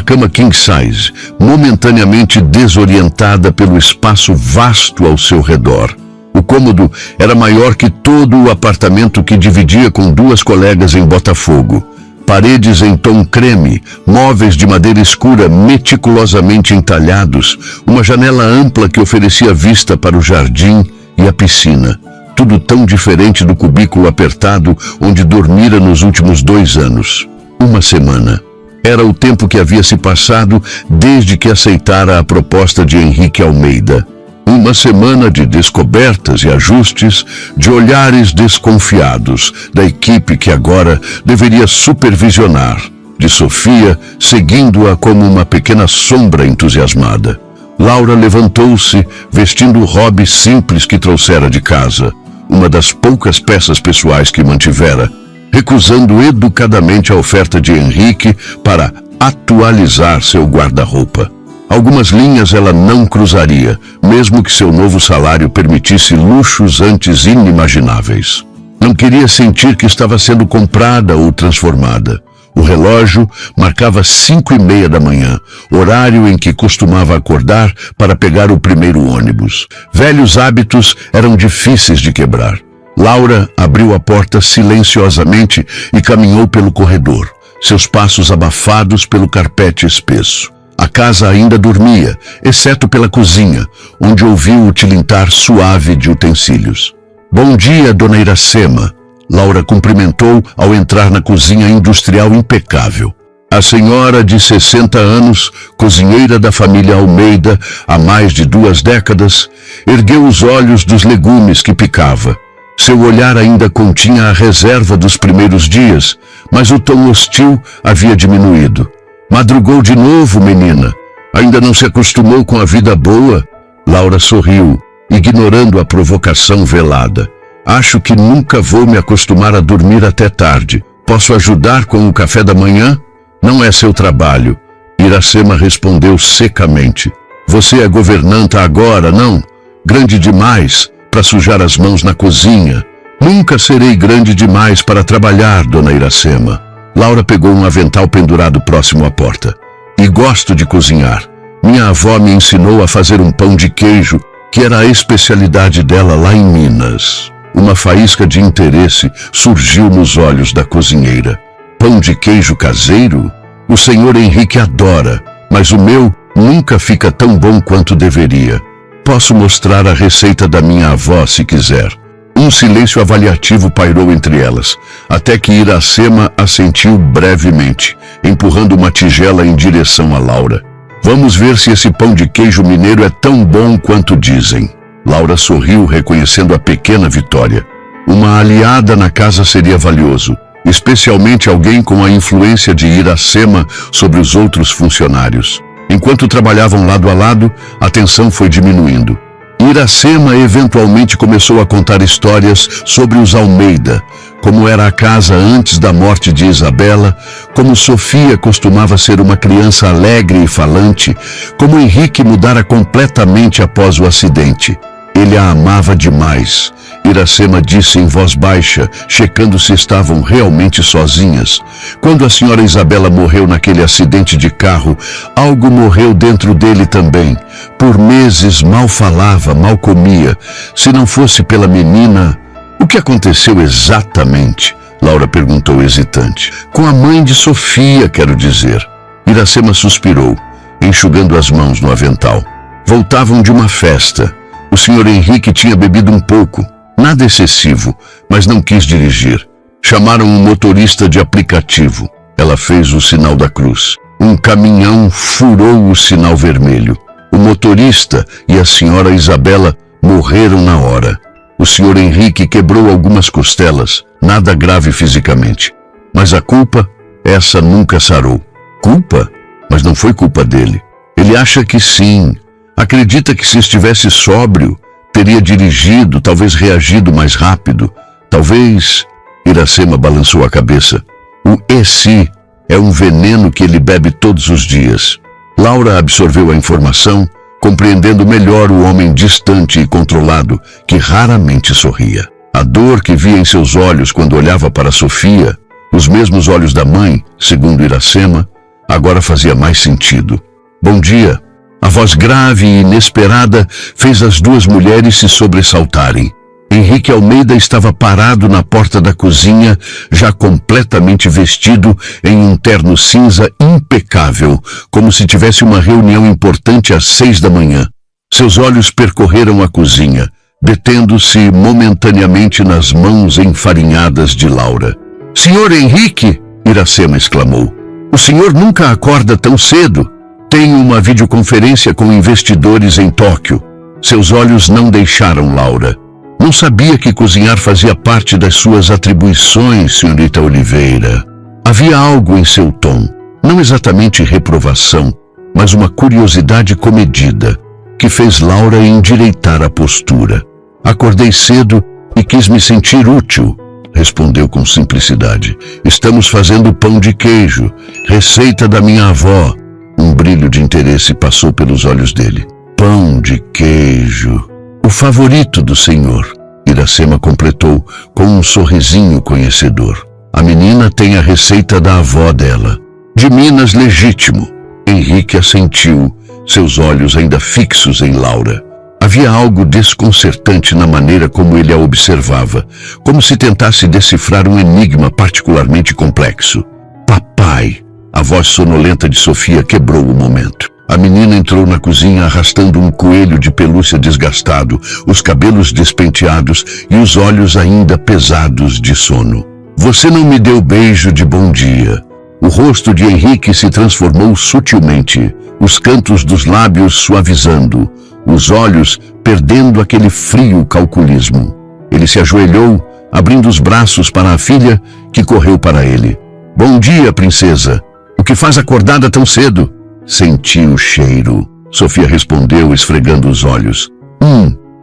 cama king size, momentaneamente desorientada pelo espaço vasto ao seu redor. O cômodo era maior que todo o apartamento que dividia com 2 colegas em Botafogo. Paredes em tom creme, móveis de madeira escura meticulosamente entalhados, uma janela ampla que oferecia vista para o jardim e a piscina. Tudo tão diferente do cubículo apertado onde dormira nos últimos 2 anos. 1 semana. Era o tempo que havia se passado desde que aceitara a proposta de Henrique Almeida. 1 semana de descobertas e ajustes, de olhares desconfiados da equipe que agora deveria supervisionar, de Sofia seguindo-a como uma pequena sombra entusiasmada. Laura levantou-se, vestindo o hobby simples que trouxera de casa, uma das poucas peças pessoais que mantivera, recusando educadamente a oferta de Henrique para atualizar seu guarda-roupa. Algumas linhas ela não cruzaria, mesmo que seu novo salário permitisse luxos antes inimagináveis. Não queria sentir que estava sendo comprada ou transformada. O relógio marcava 5:30 da manhã, horário em que costumava acordar para pegar o primeiro ônibus. Velhos hábitos eram difíceis de quebrar. Laura abriu a porta silenciosamente e caminhou pelo corredor, seus passos abafados pelo carpete espesso. A casa ainda dormia, exceto pela cozinha, onde ouviu o tilintar suave de utensílios. Bom dia, dona Iracema. Laura cumprimentou ao entrar na cozinha industrial impecável. A senhora de 60 anos, cozinheira da família Almeida há mais de 2 décadas, ergueu os olhos dos legumes que picava. Seu olhar ainda continha a reserva dos primeiros dias, mas o tom hostil havia diminuído. Madrugou de novo, menina. Ainda não se acostumou com a vida boa? Laura sorriu, ignorando a provocação velada. Acho que nunca vou me acostumar a dormir até tarde. Posso ajudar com o café da manhã? Não é seu trabalho. Iracema respondeu secamente. Você é governanta agora, não? Grande demais para sujar as mãos na cozinha. Nunca serei grande demais para trabalhar, dona Iracema. Laura pegou um avental pendurado próximo à porta. E gosto de cozinhar. Minha avó me ensinou a fazer um pão de queijo, que era a especialidade dela lá em Minas. Uma faísca de interesse surgiu nos olhos da cozinheira. Pão de queijo caseiro? O senhor Henrique adora, mas o meu nunca fica tão bom quanto deveria. Posso mostrar a receita da minha avó se quiser. Um silêncio avaliativo pairou entre elas, até que Iracema assentiu brevemente, empurrando uma tigela em direção a Laura. Vamos ver se esse pão de queijo mineiro é tão bom quanto dizem. Laura sorriu, reconhecendo a pequena vitória. Uma aliada na casa seria valioso, especialmente alguém com a influência de Iracema sobre os outros funcionários. Enquanto trabalhavam lado a lado, a tensão foi diminuindo. Iracema eventualmente começou a contar histórias sobre os Almeida, como era a casa antes da morte de Isabela, como Sofia costumava ser uma criança alegre e falante, como Henrique mudara completamente após o acidente. Ele a amava demais. Iracema disse em voz baixa, checando se estavam realmente sozinhas. Quando a senhora Isabela morreu naquele acidente de carro, algo morreu dentro dele também. Por meses mal falava, mal comia. Se não fosse pela menina... O que aconteceu exatamente? Laura perguntou hesitante. Com a mãe de Sofia, quero dizer. Iracema suspirou, enxugando as mãos no avental. Voltavam de uma festa. O senhor Henrique tinha bebido um pouco, nada excessivo, mas não quis dirigir. Chamaram um motorista de aplicativo. Ela fez o sinal da cruz. Um caminhão furou o sinal vermelho. O motorista e a senhora Isabela morreram na hora. O senhor Henrique quebrou algumas costelas, nada grave fisicamente. Mas a culpa, essa nunca sarou. Culpa? Mas não foi culpa dele. Ele acha que sim. Acredita que se estivesse sóbrio, teria dirigido, talvez reagido mais rápido. Talvez... Iracema balançou a cabeça. O "e-se" é um veneno que ele bebe todos os dias. Laura absorveu a informação, compreendendo melhor o homem distante e controlado, que raramente sorria. A dor que via em seus olhos quando olhava para Sofia, os mesmos olhos da mãe, segundo Iracema, agora fazia mais sentido. Bom dia. A voz grave e inesperada fez as duas mulheres se sobressaltarem. Henrique Almeida estava parado na porta da cozinha, já completamente vestido em um terno cinza impecável, como se tivesse uma reunião importante às 6 da manhã. Seus olhos percorreram a cozinha, detendo-se momentaneamente nas mãos enfarinhadas de Laura. "Senhor Henrique!" Iracema exclamou. "O senhor nunca acorda tão cedo. Tenho uma videoconferência com investidores em Tóquio." Seus olhos não deixaram Laura. "Não sabia que cozinhar fazia parte das suas atribuições, senhorita Oliveira." Havia algo em seu tom, não exatamente reprovação, mas uma curiosidade comedida, que fez Laura endireitar a postura. "Acordei cedo e quis me sentir útil", respondeu com simplicidade. "Estamos fazendo pão de queijo, receita da minha avó." Um brilho de interesse passou pelos olhos dele. "Pão de queijo. O favorito do senhor", Iracema completou com um sorrisinho conhecedor. "A menina tem a receita da avó dela. De Minas legítimo." Henrique assentiu, seus olhos ainda fixos em Laura. Havia algo desconcertante na maneira como ele a observava, como se tentasse decifrar um enigma particularmente complexo. "Papai!" A voz sonolenta de Sofia quebrou o momento. A menina entrou na cozinha arrastando um coelho de pelúcia desgastado, os cabelos despenteados e os olhos ainda pesados de sono. "Você não me deu beijo de bom dia." O rosto de Henrique se transformou sutilmente, os cantos dos lábios suavizando, os olhos perdendo aquele frio calculismo. Ele se ajoelhou, abrindo os braços para a filha, que correu para ele. "Bom dia, princesa. O que faz acordada tão cedo?" "Senti o cheiro", Sofia respondeu, esfregando os olhos.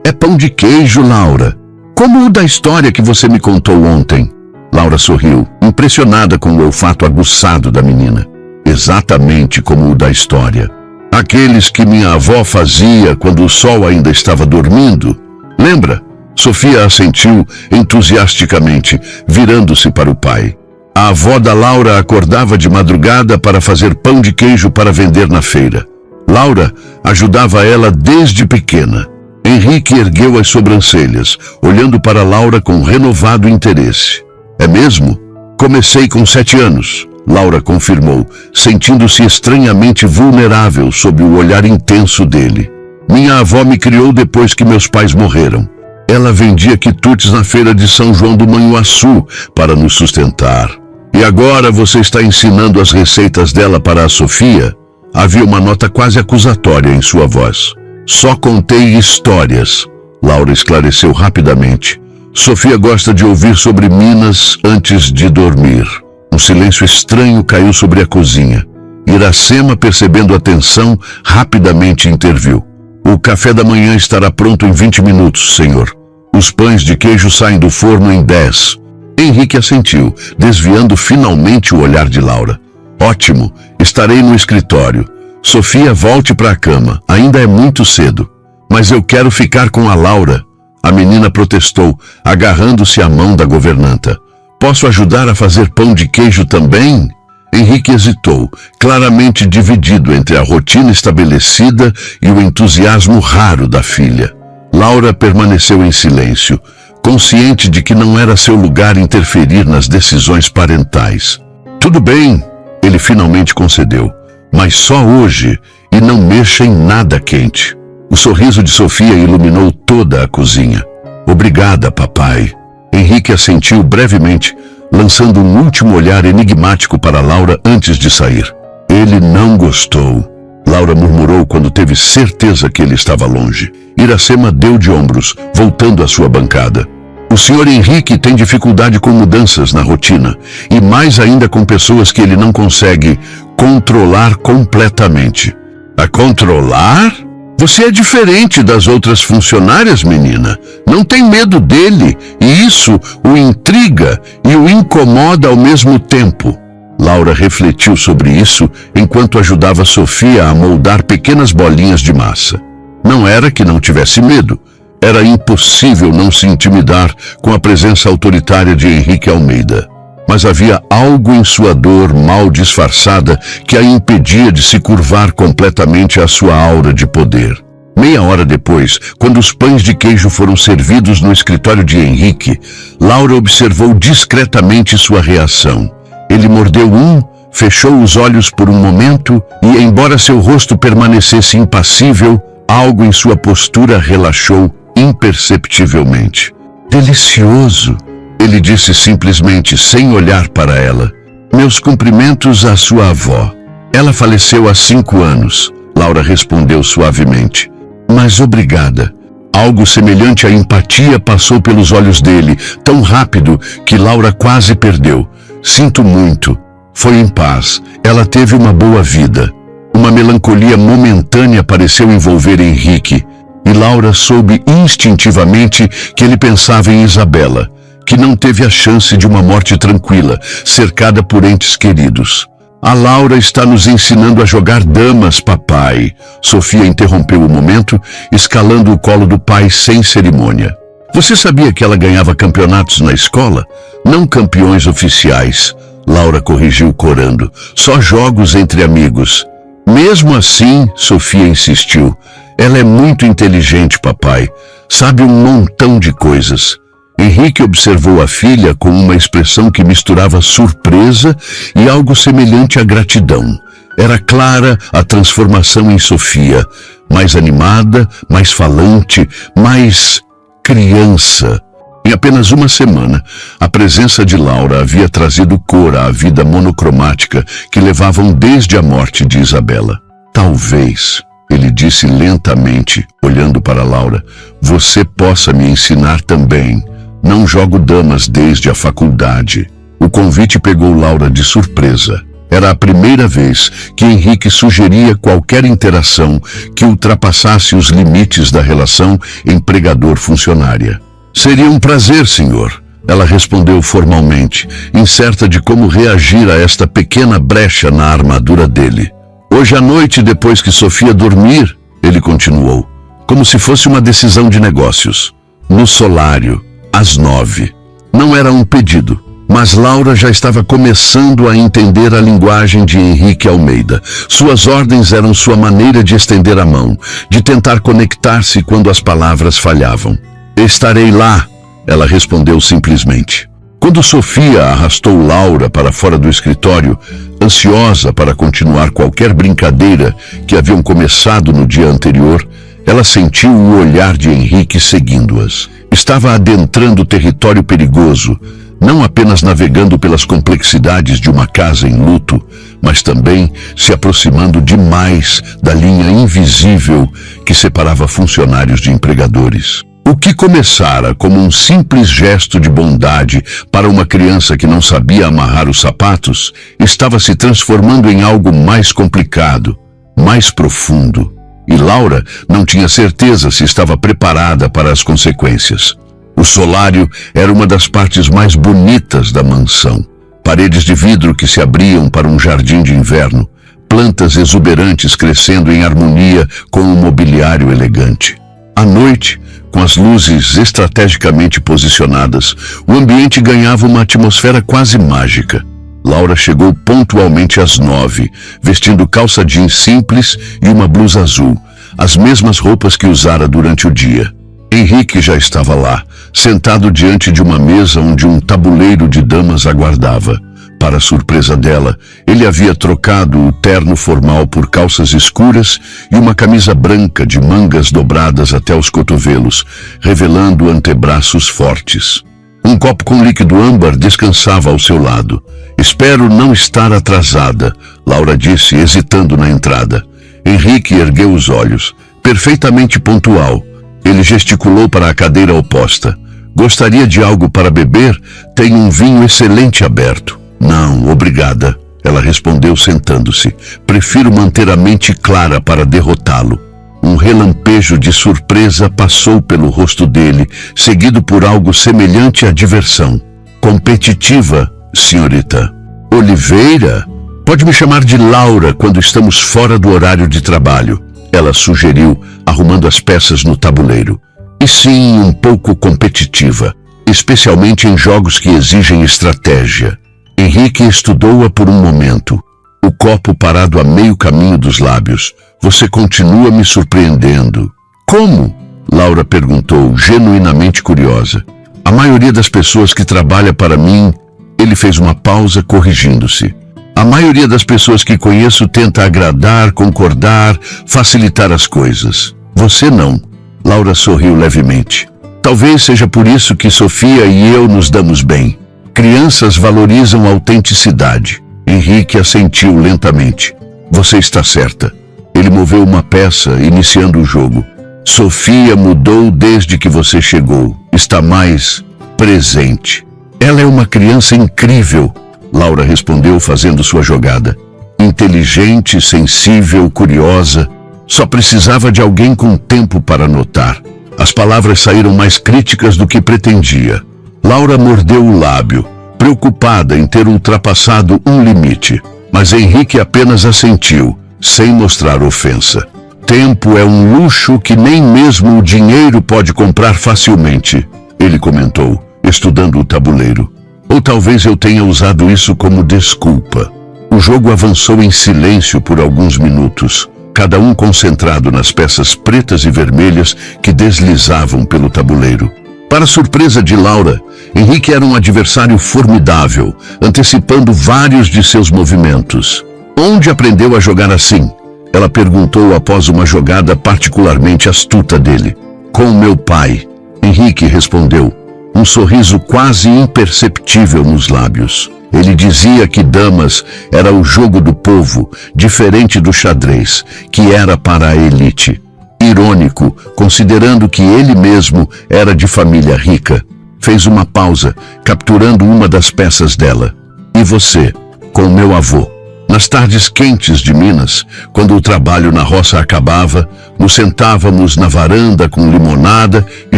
É pão de queijo, Laura. Como o da história que você me contou ontem." Laura sorriu, impressionada com o olfato aguçado da menina. Exatamente como o da história. Aqueles que minha avó fazia quando o sol ainda estava dormindo. Lembra? Sofia assentiu entusiasticamente, virando-se para o pai. A avó da Laura acordava de madrugada para fazer pão de queijo para vender na feira. Laura ajudava ela desde pequena. Henrique ergueu as sobrancelhas, olhando para Laura com renovado interesse. É mesmo? Comecei com 7 anos, Laura confirmou, sentindo-se estranhamente vulnerável sob o olhar intenso dele. Minha avó me criou depois que meus pais morreram. Ela vendia quitutes na feira de São João do Manhuaçu para nos sustentar. E agora você está ensinando as receitas dela para a Sofia? Havia uma nota quase acusatória em sua voz. Só contei histórias, Laura esclareceu rapidamente. Sofia gosta de ouvir sobre Minas antes de dormir. Um silêncio estranho caiu sobre a cozinha. Iracema, percebendo a tensão, rapidamente interviu. O café da manhã estará pronto em 20 minutos, senhor. Os pães de queijo saem do forno em 10. Henrique assentiu, desviando finalmente o olhar de Laura. Ótimo, estarei no escritório. Sofia, volte para a cama, ainda é muito cedo. Mas eu quero ficar com a Laura. A menina protestou, agarrando-se à mão da governanta. Posso ajudar a fazer pão de queijo também? Henrique hesitou, claramente dividido entre a rotina estabelecida e o entusiasmo raro da filha. Laura permaneceu em silêncio, consciente de que não era seu lugar interferir nas decisões parentais. Tudo bem, ele finalmente concedeu, mas só hoje, e não mexa em nada quente. O sorriso de Sofia iluminou toda a cozinha. Obrigada, papai. Henrique assentiu brevemente, lançando um último olhar enigmático para Laura antes de sair. Ele não gostou. Laura murmurou quando teve certeza que ele estava longe. Iracema deu de ombros, voltando à sua bancada. O senhor Henrique tem dificuldade com mudanças na rotina, e mais ainda com pessoas que ele não consegue controlar completamente. A controlar? Você é diferente das outras funcionárias, menina. Não tem medo dele, e isso o intriga e o incomoda ao mesmo tempo. Laura refletiu sobre isso enquanto ajudava Sofia a moldar pequenas bolinhas de massa. Não era que não tivesse medo. Era impossível não se intimidar com a presença autoritária de Henrique Almeida. Mas havia algo em sua dor mal disfarçada que a impedia de se curvar completamente à sua aura de poder. Meia hora depois, quando os pães de queijo foram servidos no escritório de Henrique, Laura observou discretamente sua reação. Ele mordeu um, fechou os olhos por um momento e, embora seu rosto permanecesse impassível, algo em sua postura relaxou imperceptivelmente. Delicioso! Ele disse simplesmente, sem olhar para ela. Meus cumprimentos à sua avó. Ela faleceu há 5 anos, Laura respondeu suavemente. Mas obrigada. Algo semelhante à empatia passou pelos olhos dele, tão rápido que Laura quase perdeu. Sinto muito. Foi em paz. Ela teve uma boa vida. Uma melancolia momentânea pareceu envolver Henrique, e Laura soube instintivamente que ele pensava em Isabela, que não teve a chance de uma morte tranquila, cercada por entes queridos. A Laura está nos ensinando a jogar damas, papai. Sofia interrompeu o momento, escalando o colo do pai sem cerimônia. Você sabia que ela ganhava campeonatos na escola? Não campeões oficiais. Laura corrigiu corando. Só jogos entre amigos. Mesmo assim, Sofia insistiu. Ela é muito inteligente, papai. Sabe um montão de coisas. Henrique observou a filha com uma expressão que misturava surpresa e algo semelhante à gratidão. Era clara a transformação em Sofia, mais animada, mais falante, mais criança. Em apenas uma semana, a presença de Laura havia trazido cor à vida monocromática que levavam desde a morte de Isabela. Talvez, ele disse lentamente, olhando para Laura, você possa me ensinar também. Não jogo damas desde a faculdade. O convite pegou Laura de surpresa. Era a primeira vez que Henrique sugeria qualquer interação que ultrapassasse os limites da relação empregador-funcionária. Seria um prazer, senhor. ela respondeu formalmente, incerta de como reagir a esta pequena brecha na armadura dele. Hoje à noite, depois que Sofia dormir, ele continuou, como se fosse uma decisão de negócios. No solário, às 9. Não era um pedido, mas Laura já estava começando a entender a linguagem de Henrique Almeida. Suas ordens eram sua maneira de estender a mão, de tentar conectar-se quando as palavras falhavam. Estarei lá, ela respondeu simplesmente. Quando Sofia arrastou Laura para fora do escritório, ansiosa para continuar qualquer brincadeira que haviam começado no dia anterior, ela sentiu o olhar de Henrique seguindo-as. Estava adentrando território perigoso, não apenas navegando pelas complexidades de uma casa em luto, mas também se aproximando demais da linha invisível que separava funcionários de empregadores. O que começara como um simples gesto de bondade para uma criança que não sabia amarrar os sapatos, estava se transformando em algo mais complicado, mais profundo. E Laura não tinha certeza se estava preparada para as consequências. O solário era uma das partes mais bonitas da mansão. Paredes de vidro que se abriam para um jardim de inverno, plantas exuberantes crescendo em harmonia com um mobiliário elegante. À noite, com as luzes estrategicamente posicionadas, o ambiente ganhava uma atmosfera quase mágica. Laura chegou pontualmente às 9, vestindo calça jeans simples e uma blusa azul, as mesmas roupas que usara durante o dia. Henrique já estava lá, sentado diante de uma mesa onde um tabuleiro de damas aguardava. Para surpresa dela, ele havia trocado o terno formal por calças escuras e uma camisa branca de mangas dobradas até os cotovelos, revelando antebraços fortes. Um copo com líquido âmbar descansava ao seu lado. Espero não estar atrasada, Laura disse, hesitando na entrada. Henrique ergueu os olhos, perfeitamente pontual. Ele gesticulou para a cadeira oposta. Gostaria de algo para beber? Tenho um vinho excelente aberto. Não, obrigada, ela respondeu sentando-se. Prefiro manter a mente clara para derrotá-lo. Um relampejo de surpresa passou pelo rosto dele, seguido por algo semelhante à diversão. Competitiva, senhorita. Oliveira? Pode me chamar de Laura quando estamos fora do horário de trabalho, ela sugeriu, arrumando as peças no tabuleiro. E sim, um pouco competitiva, especialmente em jogos que exigem estratégia. Henrique estudou-a por um momento, o copo parado a meio caminho dos lábios. Você continua me surpreendendo. Como? Laura perguntou, genuinamente curiosa. A maioria das pessoas que trabalha para mim... Ele fez uma pausa, corrigindo-se. A maioria das pessoas que conheço tenta agradar, concordar, facilitar as coisas. Você não. Laura sorriu levemente. Talvez seja por isso que Sofia e eu nos damos bem. Crianças valorizam a autenticidade. Henrique assentiu lentamente. Você está certa. Ele moveu uma peça, iniciando o jogo. Sofia mudou desde que você chegou. Está mais presente. Ela é uma criança incrível, Laura respondeu fazendo sua jogada. Inteligente, sensível, curiosa. Só precisava de alguém com tempo para notar. As palavras saíram mais críticas do que pretendia. Laura mordeu o lábio, preocupada em ter ultrapassado um limite. Mas Henrique apenas assentiu, sem mostrar ofensa. Tempo é um luxo que nem mesmo o dinheiro pode comprar facilmente, ele comentou, estudando o tabuleiro. Ou talvez eu tenha usado isso como desculpa. O jogo avançou em silêncio por alguns minutos, cada um concentrado nas peças pretas e vermelhas que deslizavam pelo tabuleiro. Para surpresa de Laura, Henrique era um adversário formidável, antecipando vários de seus movimentos. Onde aprendeu a jogar assim? Ela perguntou após uma jogada particularmente astuta dele. Com meu pai, Henrique respondeu, um sorriso quase imperceptível nos lábios. Ele dizia que damas era o jogo do povo, diferente do xadrez, que era para a elite. Irônico, considerando que ele mesmo era de família rica. Fez uma pausa, capturando uma das peças dela. E você, com meu avô? Nas tardes quentes de Minas, quando o trabalho na roça acabava, nos sentávamos na varanda com limonada e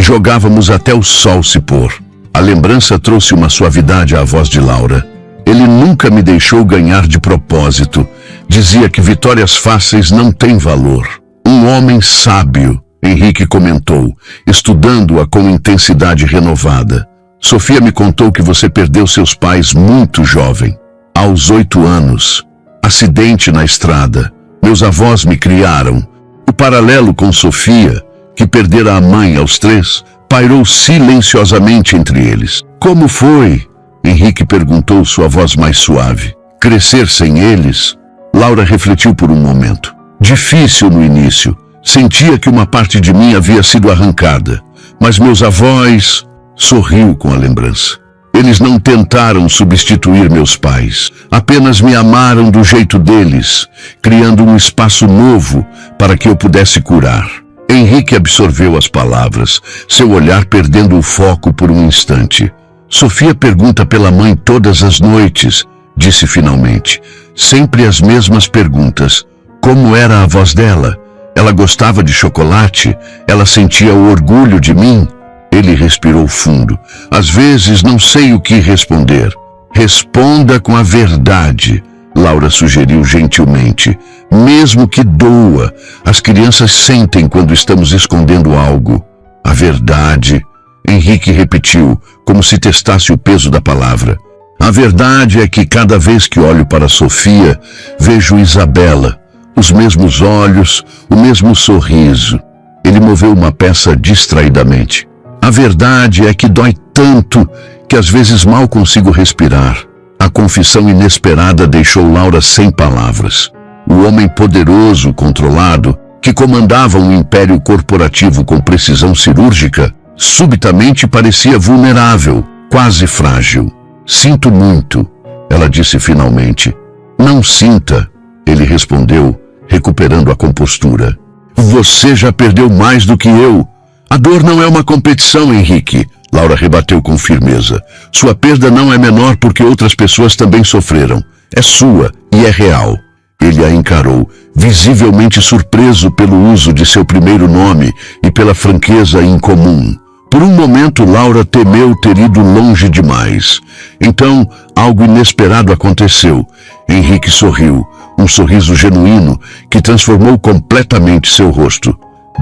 jogávamos até o sol se pôr. A lembrança trouxe uma suavidade à voz de Laura. Ele nunca me deixou ganhar de propósito. Dizia que vitórias fáceis não têm valor. Um homem sábio, Henrique comentou, estudando-a com intensidade renovada. Sofia me contou que você perdeu seus pais muito jovem. Aos 8 anos. Acidente na estrada. Meus avós me criaram. O paralelo com Sofia, que perdera a mãe aos 3, pairou silenciosamente entre eles. Como foi? Henrique perguntou, sua voz mais suave. Crescer sem eles? Laura refletiu por um momento. Difícil no início. Sentia que uma parte de mim havia sido arrancada. Mas meus avós... Sorriu com a lembrança. Eles não tentaram substituir meus pais. Apenas me amaram do jeito deles, criando um espaço novo para que eu pudesse curar. Henrique absorveu as palavras, seu olhar perdendo o foco por um instante. Sofia pergunta pela mãe todas as noites, disse finalmente. Sempre as mesmas perguntas. Como era a voz dela? Ela gostava de chocolate? Ela sentia o orgulho de mim? Ele respirou fundo. Às vezes não sei o que responder. Responda com a verdade, Laura sugeriu gentilmente. Mesmo que doa, as crianças sentem quando estamos escondendo algo. A verdade, Henrique repetiu, como se testasse o peso da palavra. A verdade é que cada vez que olho para Sofia, vejo Isabela, os mesmos olhos, o mesmo sorriso. Ele moveu uma peça distraidamente. A verdade é que dói tanto que às vezes mal consigo respirar. A confissão inesperada deixou Laura sem palavras. O homem poderoso, controlado, que comandava um império corporativo com precisão cirúrgica, subitamente parecia vulnerável, quase frágil. Sinto muito, ela disse finalmente. Não sinta, ele respondeu, recuperando a compostura. Você já perdeu mais do que eu. A dor não é uma competição, Henrique, Laura rebateu com firmeza. Sua perda não é menor porque outras pessoas também sofreram. É sua e é real. Ele a encarou, visivelmente surpreso pelo uso de seu primeiro nome e pela franqueza incomum. Por um momento, Laura temeu ter ido longe demais. Então, algo inesperado aconteceu. Henrique sorriu, um sorriso genuíno que transformou completamente seu rosto.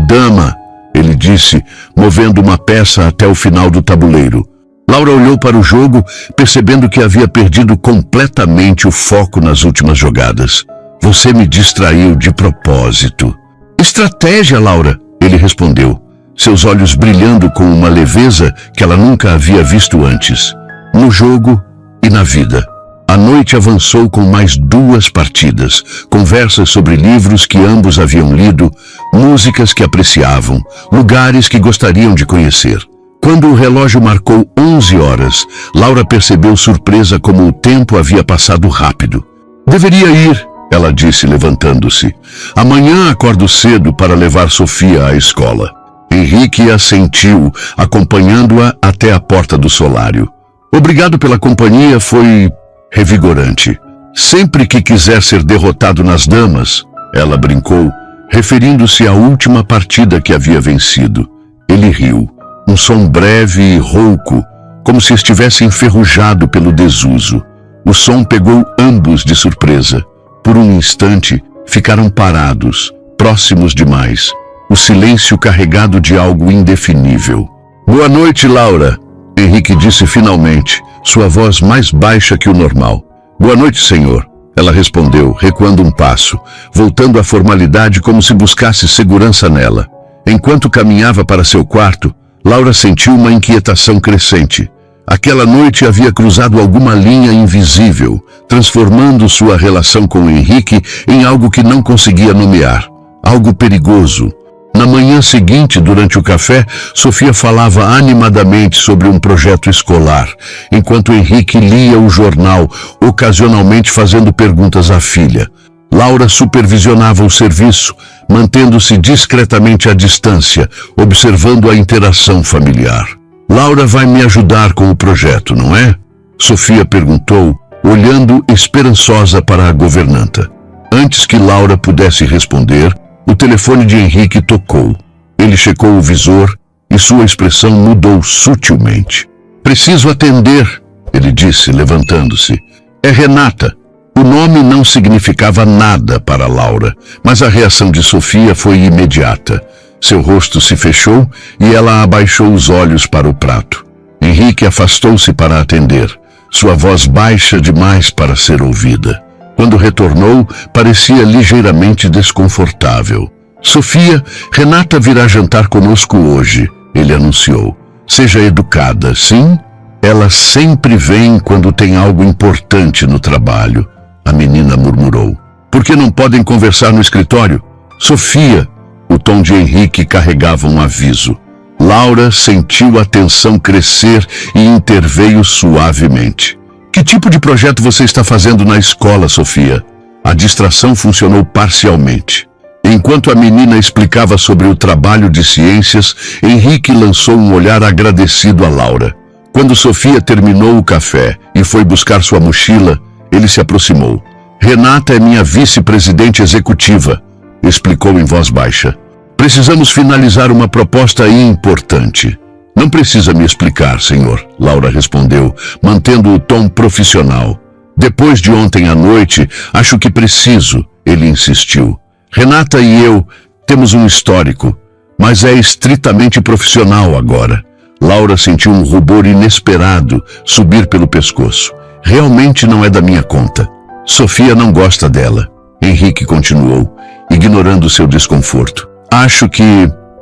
Dama, ele disse, movendo uma peça até o final do tabuleiro. Laura olhou para o jogo, percebendo que havia perdido completamente o foco nas últimas jogadas. Você me distraiu de propósito. Estratégia, Laura, ele respondeu, seus olhos brilhando com uma leveza que ela nunca havia visto antes. No jogo e na vida. A noite avançou com mais 2 partidas, conversas sobre livros que ambos haviam lido, músicas que apreciavam, lugares que gostariam de conhecer. Quando o relógio marcou 11 horas, Laura percebeu surpresa como o tempo havia passado rápido. Deveria ir, ela disse levantando-se. Amanhã acordo cedo para levar Sofia à escola. Henrique assentiu, acompanhando-a até a porta do solário. Obrigado pela companhia, foi revigorante. Sempre que quiser ser derrotado nas damas, ela brincou, referindo-se à última partida que havia vencido. Ele riu, um som breve e rouco, como se estivesse enferrujado pelo desuso. O som pegou ambos de surpresa. Por um instante, ficaram parados, próximos demais, o silêncio carregado de algo indefinível. Boa noite, Laura, Henrique disse finalmente, sua voz mais baixa que o normal. Boa noite, senhor, ela respondeu, recuando um passo, voltando à formalidade como se buscasse segurança nela. Enquanto caminhava para seu quarto, Laura sentiu uma inquietação crescente. Aquela noite havia cruzado alguma linha invisível, transformando sua relação com Henrique em algo que não conseguia nomear, algo perigoso. Na manhã seguinte, durante o café, Sofia falava animadamente sobre um projeto escolar, enquanto Henrique lia o jornal, ocasionalmente fazendo perguntas à filha. Laura supervisionava o serviço, mantendo-se discretamente à distância, observando a interação familiar. Laura vai me ajudar com o projeto, não é? Sofia perguntou, olhando esperançosa para a governanta. Antes que Laura pudesse responder, o telefone de Henrique tocou. Ele checou o visor e sua expressão mudou sutilmente. Preciso atender, ele disse, levantando-se. É Renata. O nome não significava nada para Laura, mas a reação de Sofia foi imediata. Seu rosto se fechou e ela abaixou os olhos para o prato. Henrique afastou-se para atender, sua voz baixa demais para ser ouvida. Quando retornou, parecia ligeiramente desconfortável. Sofia, Renata virá jantar conosco hoje, ele anunciou. Seja educada, sim? Ela sempre vem quando tem algo importante no trabalho, a menina murmurou. Por que não podem conversar no escritório? Sofia, o tom de Henrique carregava um aviso. Laura sentiu a tensão crescer e interveio suavemente. Que tipo de projeto você está fazendo na escola, Sofia? A distração funcionou parcialmente. Enquanto a menina explicava sobre o trabalho de ciências, Henrique lançou um olhar agradecido a Laura. Quando Sofia terminou o café e foi buscar sua mochila, ele se aproximou. Renata é minha vice-presidente executiva, explicou em voz baixa. Precisamos finalizar uma proposta importante. Não precisa me explicar, senhor, Laura respondeu, mantendo o tom profissional. Depois de ontem à noite, acho que preciso, ele insistiu. Renata e eu temos um histórico, mas é estritamente profissional agora. Laura sentiu um rubor inesperado subir pelo pescoço. Realmente não é da minha conta. Sofia não gosta dela. Henrique continuou, ignorando seu desconforto. Acho que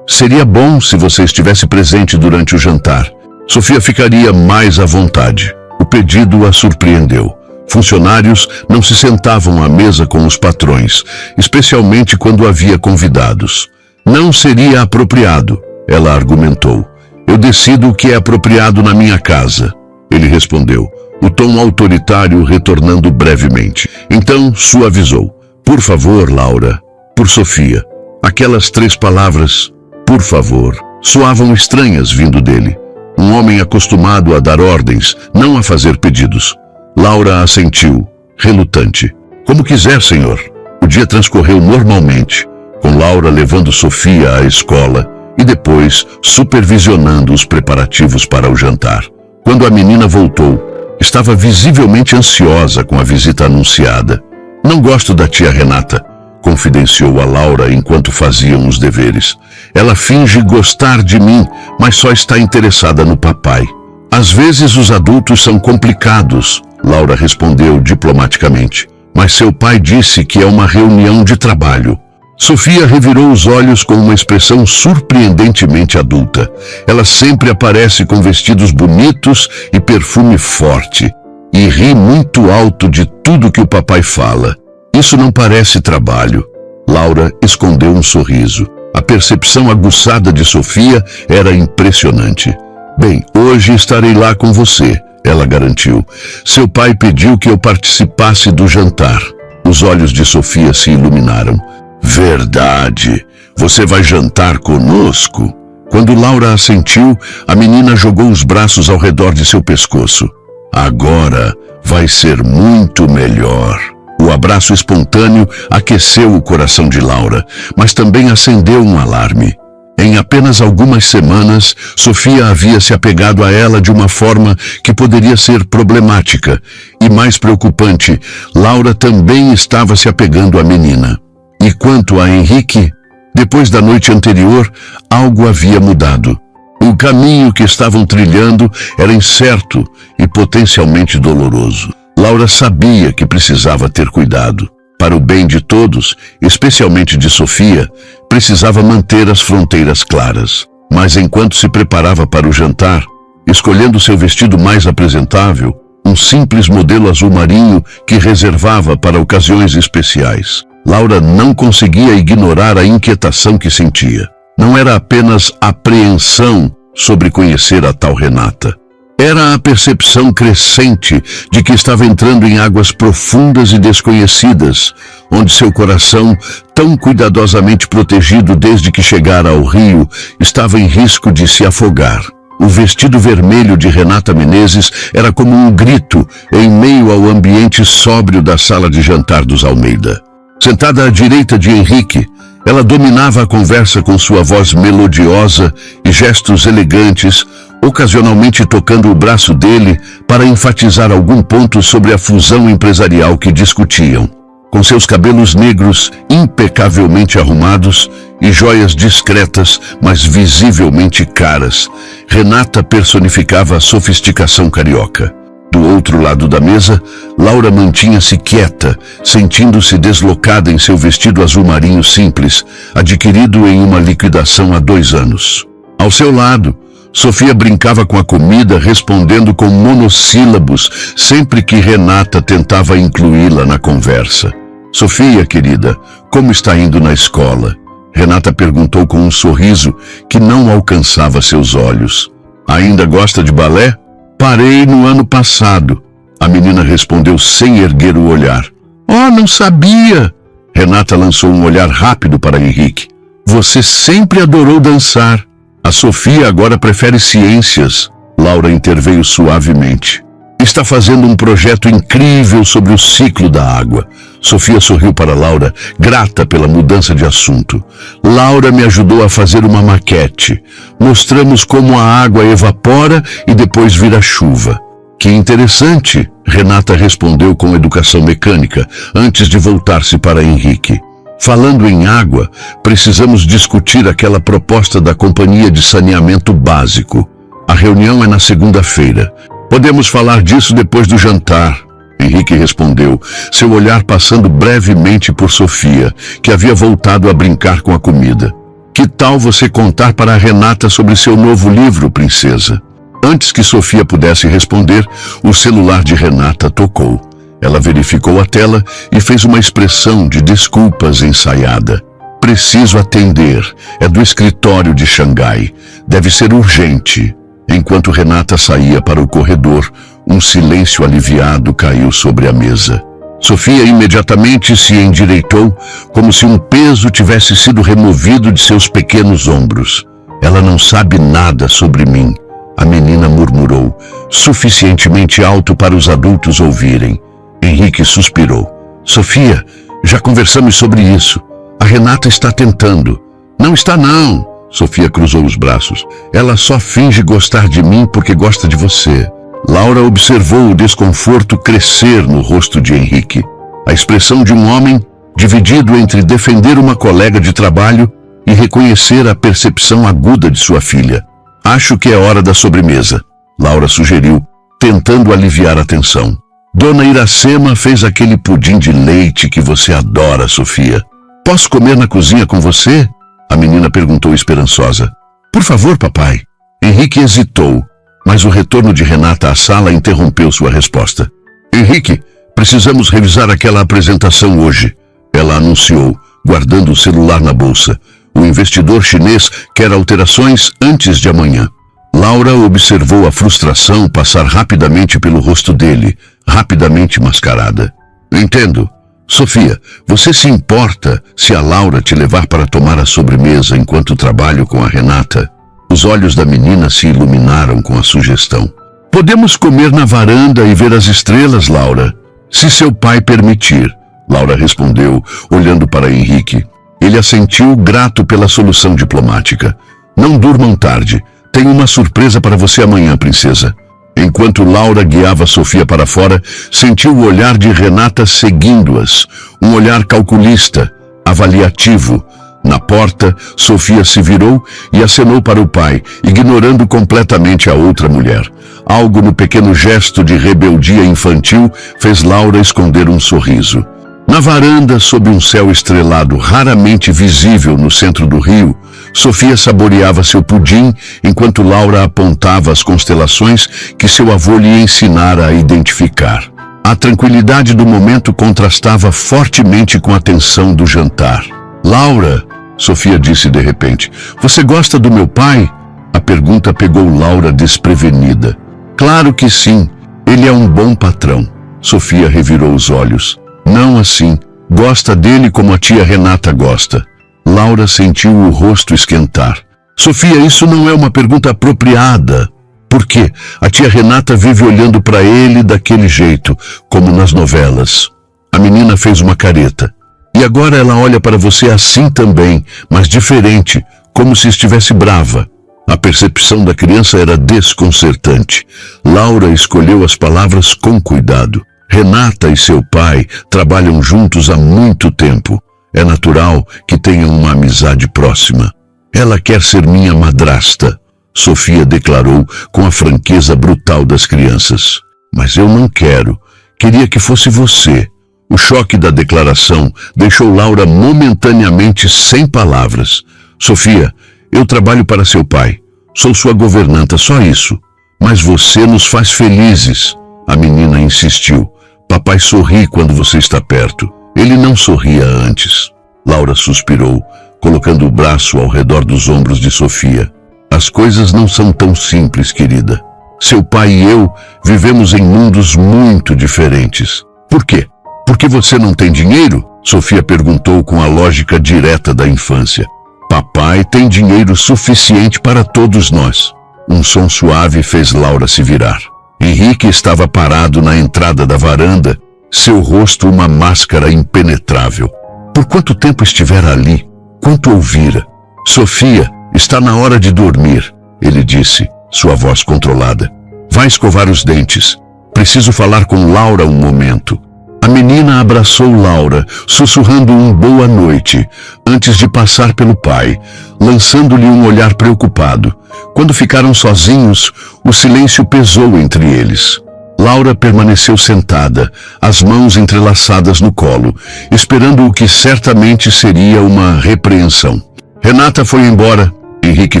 seria bom se você estivesse presente durante o jantar. Sofia ficaria mais à vontade. O pedido a surpreendeu. Funcionários não se sentavam à mesa com os patrões, especialmente quando havia convidados. Não seria apropriado, ela argumentou. Eu decido o que é apropriado na minha casa, ele respondeu, o tom autoritário retornando brevemente. Então suavizou. Por favor, Laura, por Sofia. Aquelas 3 palavras, por favor, soavam estranhas vindo dele. Um homem acostumado a dar ordens, não a fazer pedidos. Laura assentiu, relutante. Como quiser, senhor. O dia transcorreu normalmente, com Laura levando Sofia à escola e depois supervisionando os preparativos para o jantar. Quando a menina voltou, estava visivelmente ansiosa com a visita anunciada. Não gosto da tia Renata, confidenciou a Laura enquanto faziam os deveres. Ela finge gostar de mim, mas só está interessada no papai. Às vezes os adultos são complicados, Laura respondeu diplomaticamente. Mas seu pai disse que é uma reunião de trabalho. Sofia revirou os olhos com uma expressão surpreendentemente adulta. Ela sempre aparece com vestidos bonitos e perfume forte. E ri muito alto de tudo que o papai fala. Isso não parece trabalho. Laura escondeu um sorriso. A percepção aguçada de Sofia era impressionante. Bem, hoje estarei lá com você, ela garantiu. Seu pai pediu que eu participasse do jantar. Os olhos de Sofia se iluminaram. Verdade. Você vai jantar conosco? Quando Laura assentiu, a menina jogou os braços ao redor de seu pescoço. Agora vai ser muito melhor. O abraço espontâneo aqueceu o coração de Laura, mas também acendeu um alarme. Em apenas algumas semanas, Sofia havia se apegado a ela de uma forma que poderia ser problemática. E mais preocupante, Laura também estava se apegando à menina. E quanto a Henrique, depois da noite anterior, algo havia mudado. O caminho que estavam trilhando era incerto e potencialmente doloroso. Laura sabia que precisava ter cuidado. Para o bem de todos, especialmente de Sofia, precisava manter as fronteiras claras. Mas enquanto se preparava para o jantar, escolhendo seu vestido mais apresentável, um simples modelo azul marinho que reservava para ocasiões especiais, Laura não conseguia ignorar a inquietação que sentia. Não era apenas apreensão sobre conhecer a tal Renata. Era a percepção crescente de que estava entrando em águas profundas e desconhecidas, onde seu coração, tão cuidadosamente protegido desde que chegara ao rio, estava em risco de se afogar. O vestido vermelho de Renata Menezes era como um grito em meio ao ambiente sóbrio da sala de jantar dos Almeida. Sentada à direita de Henrique, ela dominava a conversa com sua voz melodiosa e gestos elegantes, ocasionalmente tocando o braço dele para enfatizar algum ponto sobre a fusão empresarial que discutiam. Com seus cabelos negros impecavelmente arrumados e joias discretas, mas visivelmente caras, Renata personificava a sofisticação carioca. Do outro lado da mesa, Laura mantinha-se quieta, sentindo-se deslocada em seu vestido azul marinho simples, adquirido em uma liquidação há 2 anos. Ao seu lado, Sofia brincava com a comida, respondendo com monossílabos sempre que Renata tentava incluí-la na conversa. Sofia, querida, como está indo na escola? Renata perguntou com um sorriso que não alcançava seus olhos. Ainda gosta de balé? Parei no ano passado. A menina respondeu sem erguer o olhar. Oh, não sabia! Renata lançou um olhar rápido para Henrique. Você sempre adorou dançar. A Sofia agora prefere ciências. Laura interveio suavemente. Está fazendo um projeto incrível sobre o ciclo da água. Sofia sorriu para Laura, grata pela mudança de assunto. Laura me ajudou a fazer uma maquete. Mostramos como a água evapora e depois vira chuva. Que interessante, Renata respondeu com educação mecânica, antes de voltar-se para Henrique. Falando em água, precisamos discutir aquela proposta da Companhia de Saneamento Básico. A reunião é na segunda-feira. Podemos falar disso depois do jantar, Henrique respondeu, seu olhar passando brevemente por Sofia, que havia voltado a brincar com a comida. Que tal você contar para a Renata sobre seu novo livro, princesa? Antes que Sofia pudesse responder, o celular de Renata tocou. Ela verificou a tela e fez uma expressão de desculpas ensaiada. Preciso atender. É do escritório de Xangai. Deve ser urgente. Enquanto Renata saía para o corredor, um silêncio aliviado caiu sobre a mesa. Sofia imediatamente se endireitou, como se um peso tivesse sido removido de seus pequenos ombros. Ela não sabe nada sobre mim, a menina murmurou, suficientemente alto para os adultos ouvirem. Henrique suspirou. Sofia, já conversamos sobre isso. A Renata está tentando. Não está não. Sofia cruzou os braços. Ela só finge gostar de mim porque gosta de você. Laura observou o desconforto crescer no rosto de Henrique. A expressão de um homem dividido entre defender uma colega de trabalho e reconhecer a percepção aguda de sua filha. Acho que é hora da sobremesa, Laura sugeriu, tentando aliviar a tensão. Dona Iracema fez aquele pudim de leite que você adora, Sofia. Posso comer na cozinha com você? A menina perguntou esperançosa. Por favor, papai. Henrique hesitou, mas o retorno de Renata à sala interrompeu sua resposta. Henrique, precisamos revisar aquela apresentação hoje, ela anunciou, guardando o celular na bolsa. O investidor chinês quer alterações antes de amanhã. Laura observou a frustração passar rapidamente pelo rosto dele, rapidamente mascarada. Entendo. Sofia, você se importa se a Laura te levar para tomar a sobremesa enquanto trabalho com a Renata? Os olhos da menina se iluminaram com a sugestão. Podemos comer na varanda e ver as estrelas, Laura? Se seu pai permitir, Laura respondeu, olhando para Henrique. Ele assentiu, grato pela solução diplomática. Não durmam tarde. Tenho uma surpresa para você amanhã, princesa. Enquanto Laura guiava Sofia para fora, sentiu o olhar de Renata seguindo-as. Um olhar calculista, avaliativo. Na porta, Sofia se virou e acenou para o pai, ignorando completamente a outra mulher. Algo no pequeno gesto de rebeldia infantil fez Laura esconder um sorriso. Na varanda, sob um céu estrelado raramente visível no centro do rio, Sofia saboreava seu pudim enquanto Laura apontava as constelações que seu avô lhe ensinara a identificar. A tranquilidade do momento contrastava fortemente com a tensão do jantar. Laura, Sofia disse de repente, você gosta do meu pai? A pergunta pegou Laura desprevenida. Claro que sim, ele é um bom patrão. Sofia revirou os olhos. Não assim, gosta dele como a tia Renata gosta. Laura sentiu o rosto esquentar. Sofia, isso não é uma pergunta apropriada. Por quê? A tia Renata vive olhando para ele daquele jeito, como nas novelas. A menina fez uma careta. E agora ela olha para você assim também, mas diferente, como se estivesse brava. A percepção da criança era desconcertante. Laura escolheu as palavras com cuidado. Renata e seu pai trabalham juntos há muito tempo. É natural que tenham uma amizade próxima. Ela quer ser minha madrasta, Sofia declarou com a franqueza brutal das crianças. Mas eu não quero. Queria que fosse você. O choque da declaração deixou Laura momentaneamente sem palavras. Sofia, eu trabalho para seu pai. Sou sua governanta, só isso. Mas você nos faz felizes, a menina insistiu. Papai sorri quando você está perto. Ele não sorria antes. Laura suspirou, colocando o braço ao redor dos ombros de Sofia. As coisas não são tão simples, querida. Seu pai e eu vivemos em mundos muito diferentes. Por quê? Porque você não tem dinheiro? Sofia perguntou com a lógica direta da infância. Papai tem dinheiro suficiente para todos nós. Um som suave fez Laura se virar. Henrique estava parado na entrada da varanda, seu rosto uma máscara impenetrável. Por quanto tempo estivera ali? Quanto ouvira? Sofia, está na hora de dormir, ele disse, sua voz controlada. Vai escovar os dentes. Preciso falar com Laura um momento. A menina abraçou Laura, sussurrando um boa noite, antes de passar pelo pai, lançando-lhe um olhar preocupado. Quando ficaram sozinhos, o silêncio pesou entre eles. Laura permaneceu sentada, as mãos entrelaçadas no colo, esperando o que certamente seria uma repreensão. Renata foi embora, Henrique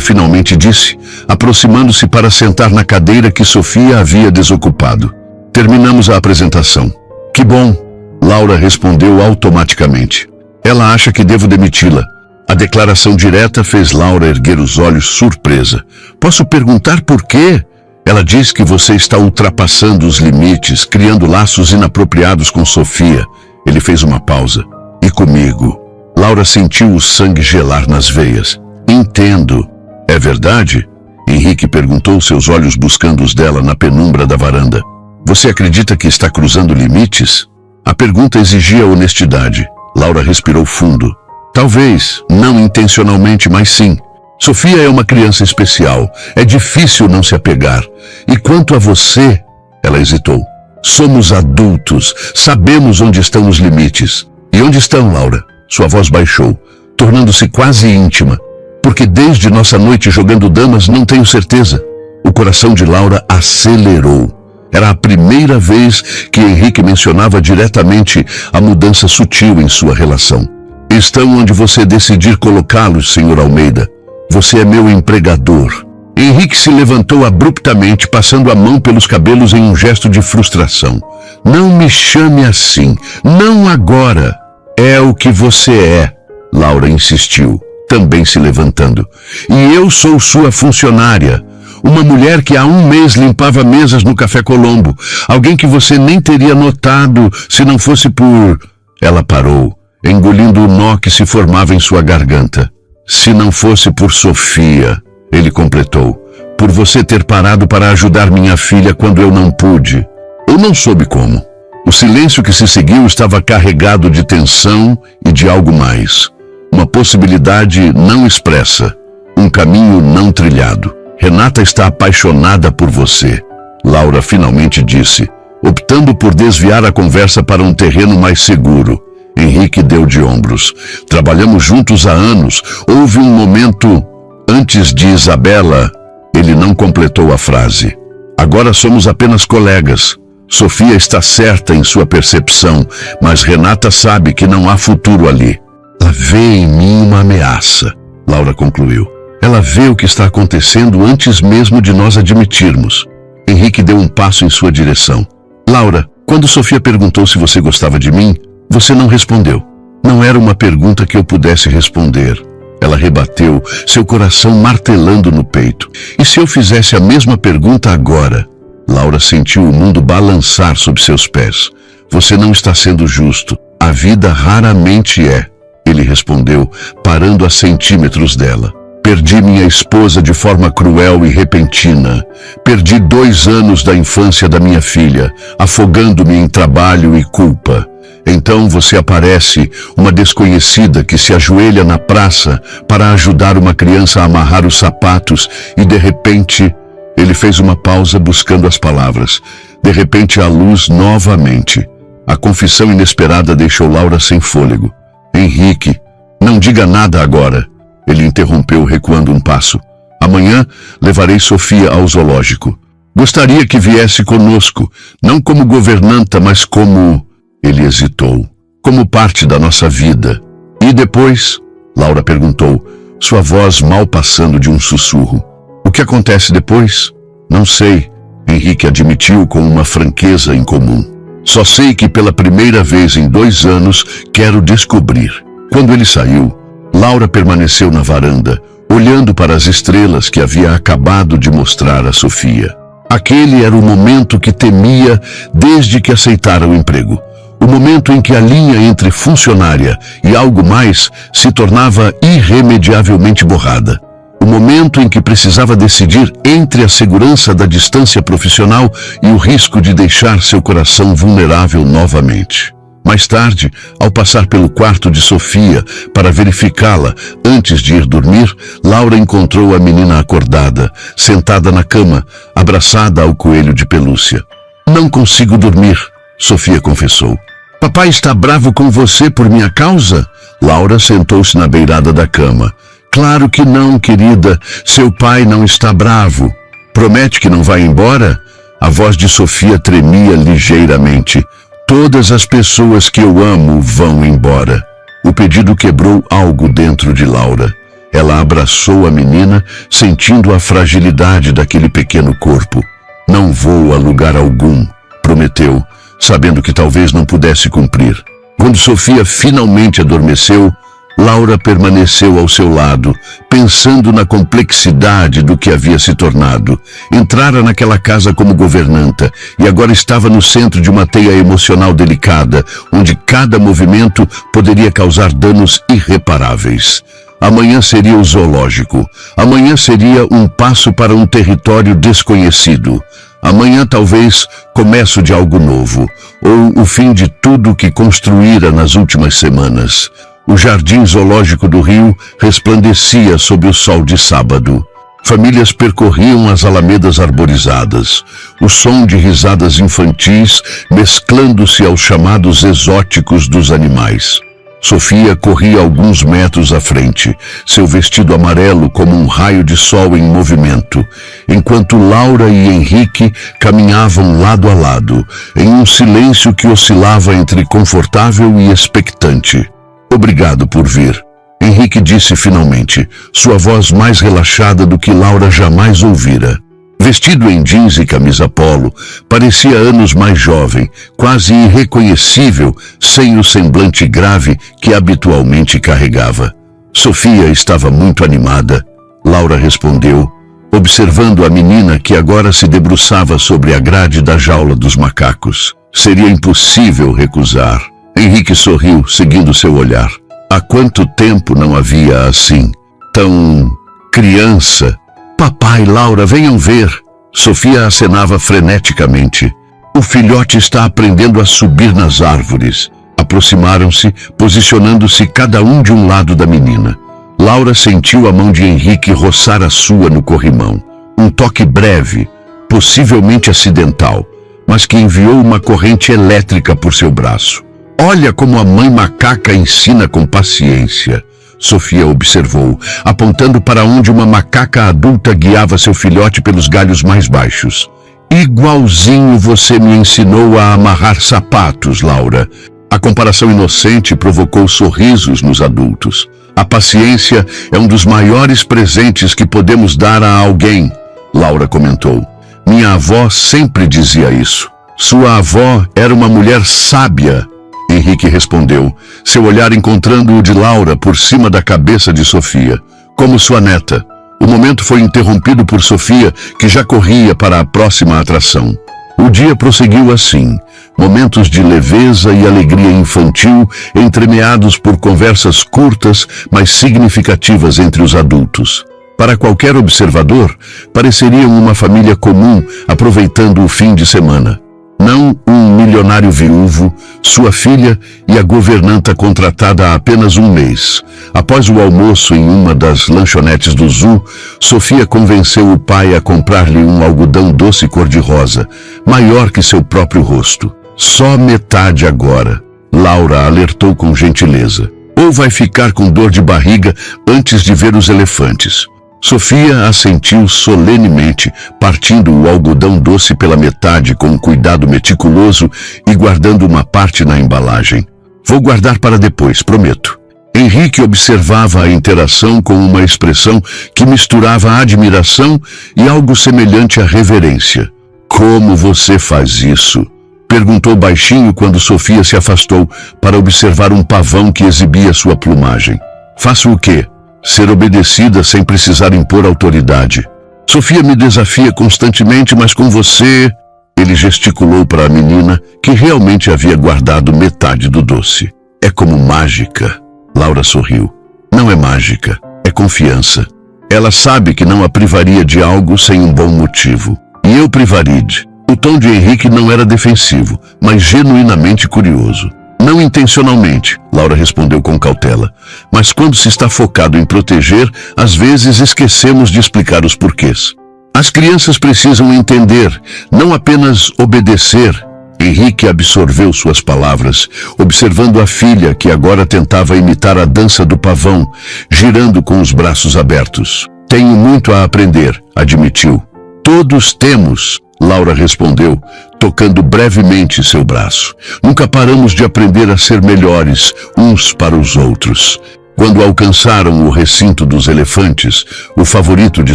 finalmente disse, aproximando-se para sentar na cadeira que Sofia havia desocupado. Terminamos a apresentação. Que bom, Laura respondeu automaticamente. Ela acha que devo demiti-la. A declaração direta fez Laura erguer os olhos surpresa. Posso perguntar por quê? Ela diz que você está ultrapassando os limites, criando laços inapropriados com Sofia. Ele fez uma pausa. E comigo? Laura sentiu o sangue gelar nas veias. Entendo. É verdade? Henrique perguntou, seus olhos buscando os dela na penumbra da varanda. Você acredita que está cruzando limites? A pergunta exigia honestidade. Laura respirou fundo. Talvez, não intencionalmente, mas sim. Sofia é uma criança especial. É difícil não se apegar. E quanto a você, ela hesitou. Somos adultos. Sabemos onde estão os limites. E onde estão, Laura? Sua voz baixou, tornando-se quase íntima. Porque desde nossa noite jogando damas não tenho certeza. O coração de Laura acelerou. Era a primeira vez que Henrique mencionava diretamente a mudança sutil em sua relação. Estão onde você decidir colocá-los, Sr. Almeida. Você é meu empregador. Henrique se levantou abruptamente, passando a mão pelos cabelos em um gesto de frustração. Não me chame assim. Não agora. É o que você é, Laura insistiu, também se levantando. E eu sou sua funcionária. Uma mulher que há um mês limpava mesas no Café Colombo. Alguém que você nem teria notado se não fosse por... Ela parou, engolindo o nó que se formava em sua garganta. Se não fosse por Sofia, ele completou. Por você ter parado para ajudar minha filha quando eu não pude. Ou não soube como. O silêncio que se seguiu estava carregado de tensão e de algo mais. Uma possibilidade não expressa. Um caminho não trilhado. Renata está apaixonada por você, Laura finalmente disse, optando por desviar a conversa para um terreno mais seguro. Henrique deu de ombros. Trabalhamos juntos há anos. Houve um momento antes de Isabela. Ele não completou a frase. Agora somos apenas colegas. Sofia está certa em sua percepção, mas Renata sabe que não há futuro ali. Ela vê em mim uma ameaça, Laura concluiu. Ela vê o que está acontecendo antes mesmo de nós admitirmos. Henrique deu um passo em sua direção. Laura, quando Sofia perguntou se você gostava de mim, você não respondeu. Não era uma pergunta que eu pudesse responder. Ela rebateu, seu coração martelando no peito. E se eu fizesse a mesma pergunta agora? Laura sentiu o mundo balançar sob seus pés. Você não está sendo justo. A vida raramente é. Ele respondeu, parando a centímetros dela. Perdi minha esposa de forma cruel e repentina. Perdi 2 anos da infância da minha filha, afogando-me em trabalho e culpa. Então você aparece, uma desconhecida que se ajoelha na praça para ajudar uma criança a amarrar os sapatos e de repente... Ele fez uma pausa buscando as palavras. De repente, a luz novamente. A confissão inesperada deixou Laura sem fôlego. Henrique, não diga nada agora. Ele interrompeu, recuando um passo. Amanhã levarei Sofia ao zoológico. Gostaria que viesse conosco, não como governanta, mas como... Ele hesitou. Como parte da nossa vida. E depois? Laura perguntou, sua voz mal passando de um sussurro. O que acontece depois? Não sei, Henrique admitiu com uma franqueza incomum. Só sei que pela primeira vez em 2 anos quero descobrir. Quando ele saiu, Laura permaneceu na varanda, olhando para as estrelas que havia acabado de mostrar a Sofia. Aquele era o momento que temia desde que aceitara o emprego. O momento em que a linha entre funcionária e algo mais se tornava irremediavelmente borrada. O momento em que precisava decidir entre a segurança da distância profissional e o risco de deixar seu coração vulnerável novamente. Mais tarde, ao passar pelo quarto de Sofia para verificá-la antes de ir dormir, Laura encontrou a menina acordada, sentada na cama, abraçada ao coelho de pelúcia. Não consigo dormir, Sofia confessou. Papai está bravo com você por minha causa? Laura sentou-se na beirada da cama. Claro que não, querida. Seu pai não está bravo. Promete que não vai embora? A voz de Sofia tremia ligeiramente. Todas as pessoas que eu amo vão embora. O pedido quebrou algo dentro de Laura. Ela abraçou a menina, sentindo a fragilidade daquele pequeno corpo. Não vou a lugar algum, prometeu, sabendo que talvez não pudesse cumprir. Quando Sofia finalmente adormeceu, Laura permaneceu ao seu lado, pensando na complexidade do que havia se tornado. Entrara naquela casa como governanta e agora estava no centro de uma teia emocional delicada, onde cada movimento poderia causar danos irreparáveis. Amanhã seria o zoológico. Amanhã seria um passo para um território desconhecido. Amanhã talvez começo de algo novo, ou o fim de tudo que construíra nas últimas semanas. O jardim zoológico do Rio resplandecia sob o sol de sábado. Famílias percorriam as alamedas arborizadas, o som de risadas infantis mesclando-se aos chamados exóticos dos animais. Sofia corria alguns metros à frente, seu vestido amarelo como um raio de sol em movimento, enquanto Laura e Henrique caminhavam lado a lado, em um silêncio que oscilava entre confortável e expectante. Obrigado por vir, Henrique disse finalmente, sua voz mais relaxada do que Laura jamais ouvira. Vestido em jeans e camisa polo, parecia anos mais jovem, quase irreconhecível, sem o semblante grave que habitualmente carregava. Sofia estava muito animada, Laura respondeu, observando a menina que agora se debruçava sobre a grade da jaula dos macacos. Seria impossível recusar. Henrique sorriu, seguindo seu olhar. Há quanto tempo não havia assim? Tão... criança. Papai, Laura, venham ver. Sofia acenava freneticamente. O filhote está aprendendo a subir nas árvores. Aproximaram-se, posicionando-se cada um de um lado da menina. Laura sentiu a mão de Henrique roçar a sua no corrimão. Um toque breve, possivelmente acidental, mas que enviou uma corrente elétrica por seu braço. Olha como a mãe macaca ensina com paciência, Sofia observou, apontando para onde uma macaca adulta guiava seu filhote pelos galhos mais baixos. Igualzinho você me ensinou a amarrar sapatos, Laura. A comparação inocente provocou sorrisos nos adultos. A paciência é um dos maiores presentes que podemos dar a alguém, Laura comentou. Minha avó sempre dizia isso. Sua avó era uma mulher sábia, Henrique respondeu, seu olhar encontrando o de Laura por cima da cabeça de Sofia. Como sua neta. O momento foi interrompido por Sofia, que já corria para a próxima atração. O dia prosseguiu assim, momentos de leveza e alegria infantil, entremeados por conversas curtas, mas significativas entre os adultos. Para qualquer observador, pareceriam uma família comum, aproveitando o fim de semana. Não um milionário viúvo, sua filha e a governanta contratada há apenas um mês. Após o almoço em uma das lanchonetes do Zoo, Sofia convenceu o pai a comprar-lhe um algodão doce cor-de-rosa, maior que seu próprio rosto. Só metade agora, Laura alertou com gentileza. Ou vai ficar com dor de barriga antes de ver os elefantes. Sofia assentiu solenemente, partindo o algodão doce pela metade com um cuidado meticuloso e guardando uma parte na embalagem. Vou guardar para depois, prometo. Henrique observava a interação com uma expressão que misturava admiração e algo semelhante à reverência. Como você faz isso? Perguntou baixinho quando Sofia se afastou para observar um pavão que exibia sua plumagem. Faço o quê? Ser obedecida sem precisar impor autoridade. Sofia me desafia constantemente, mas com você... Ele gesticulou para a menina, que realmente havia guardado metade do doce. É como mágica. Laura sorriu. Não é mágica, é confiança. Ela sabe que não a privaria de algo sem um bom motivo. E eu privaria. O tom de Henrique não era defensivo, mas genuinamente curioso. Não intencionalmente, Laura respondeu com cautela. Mas quando se está focado em proteger, às vezes esquecemos de explicar os porquês. As crianças precisam entender, não apenas obedecer. Henrique absorveu suas palavras, observando a filha que agora tentava imitar a dança do pavão, girando com os braços abertos. Tenho muito a aprender, admitiu. Todos temos, Laura respondeu, tocando brevemente seu braço. Nunca paramos de aprender a ser melhores uns para os outros. Quando alcançaram o recinto dos elefantes, o favorito de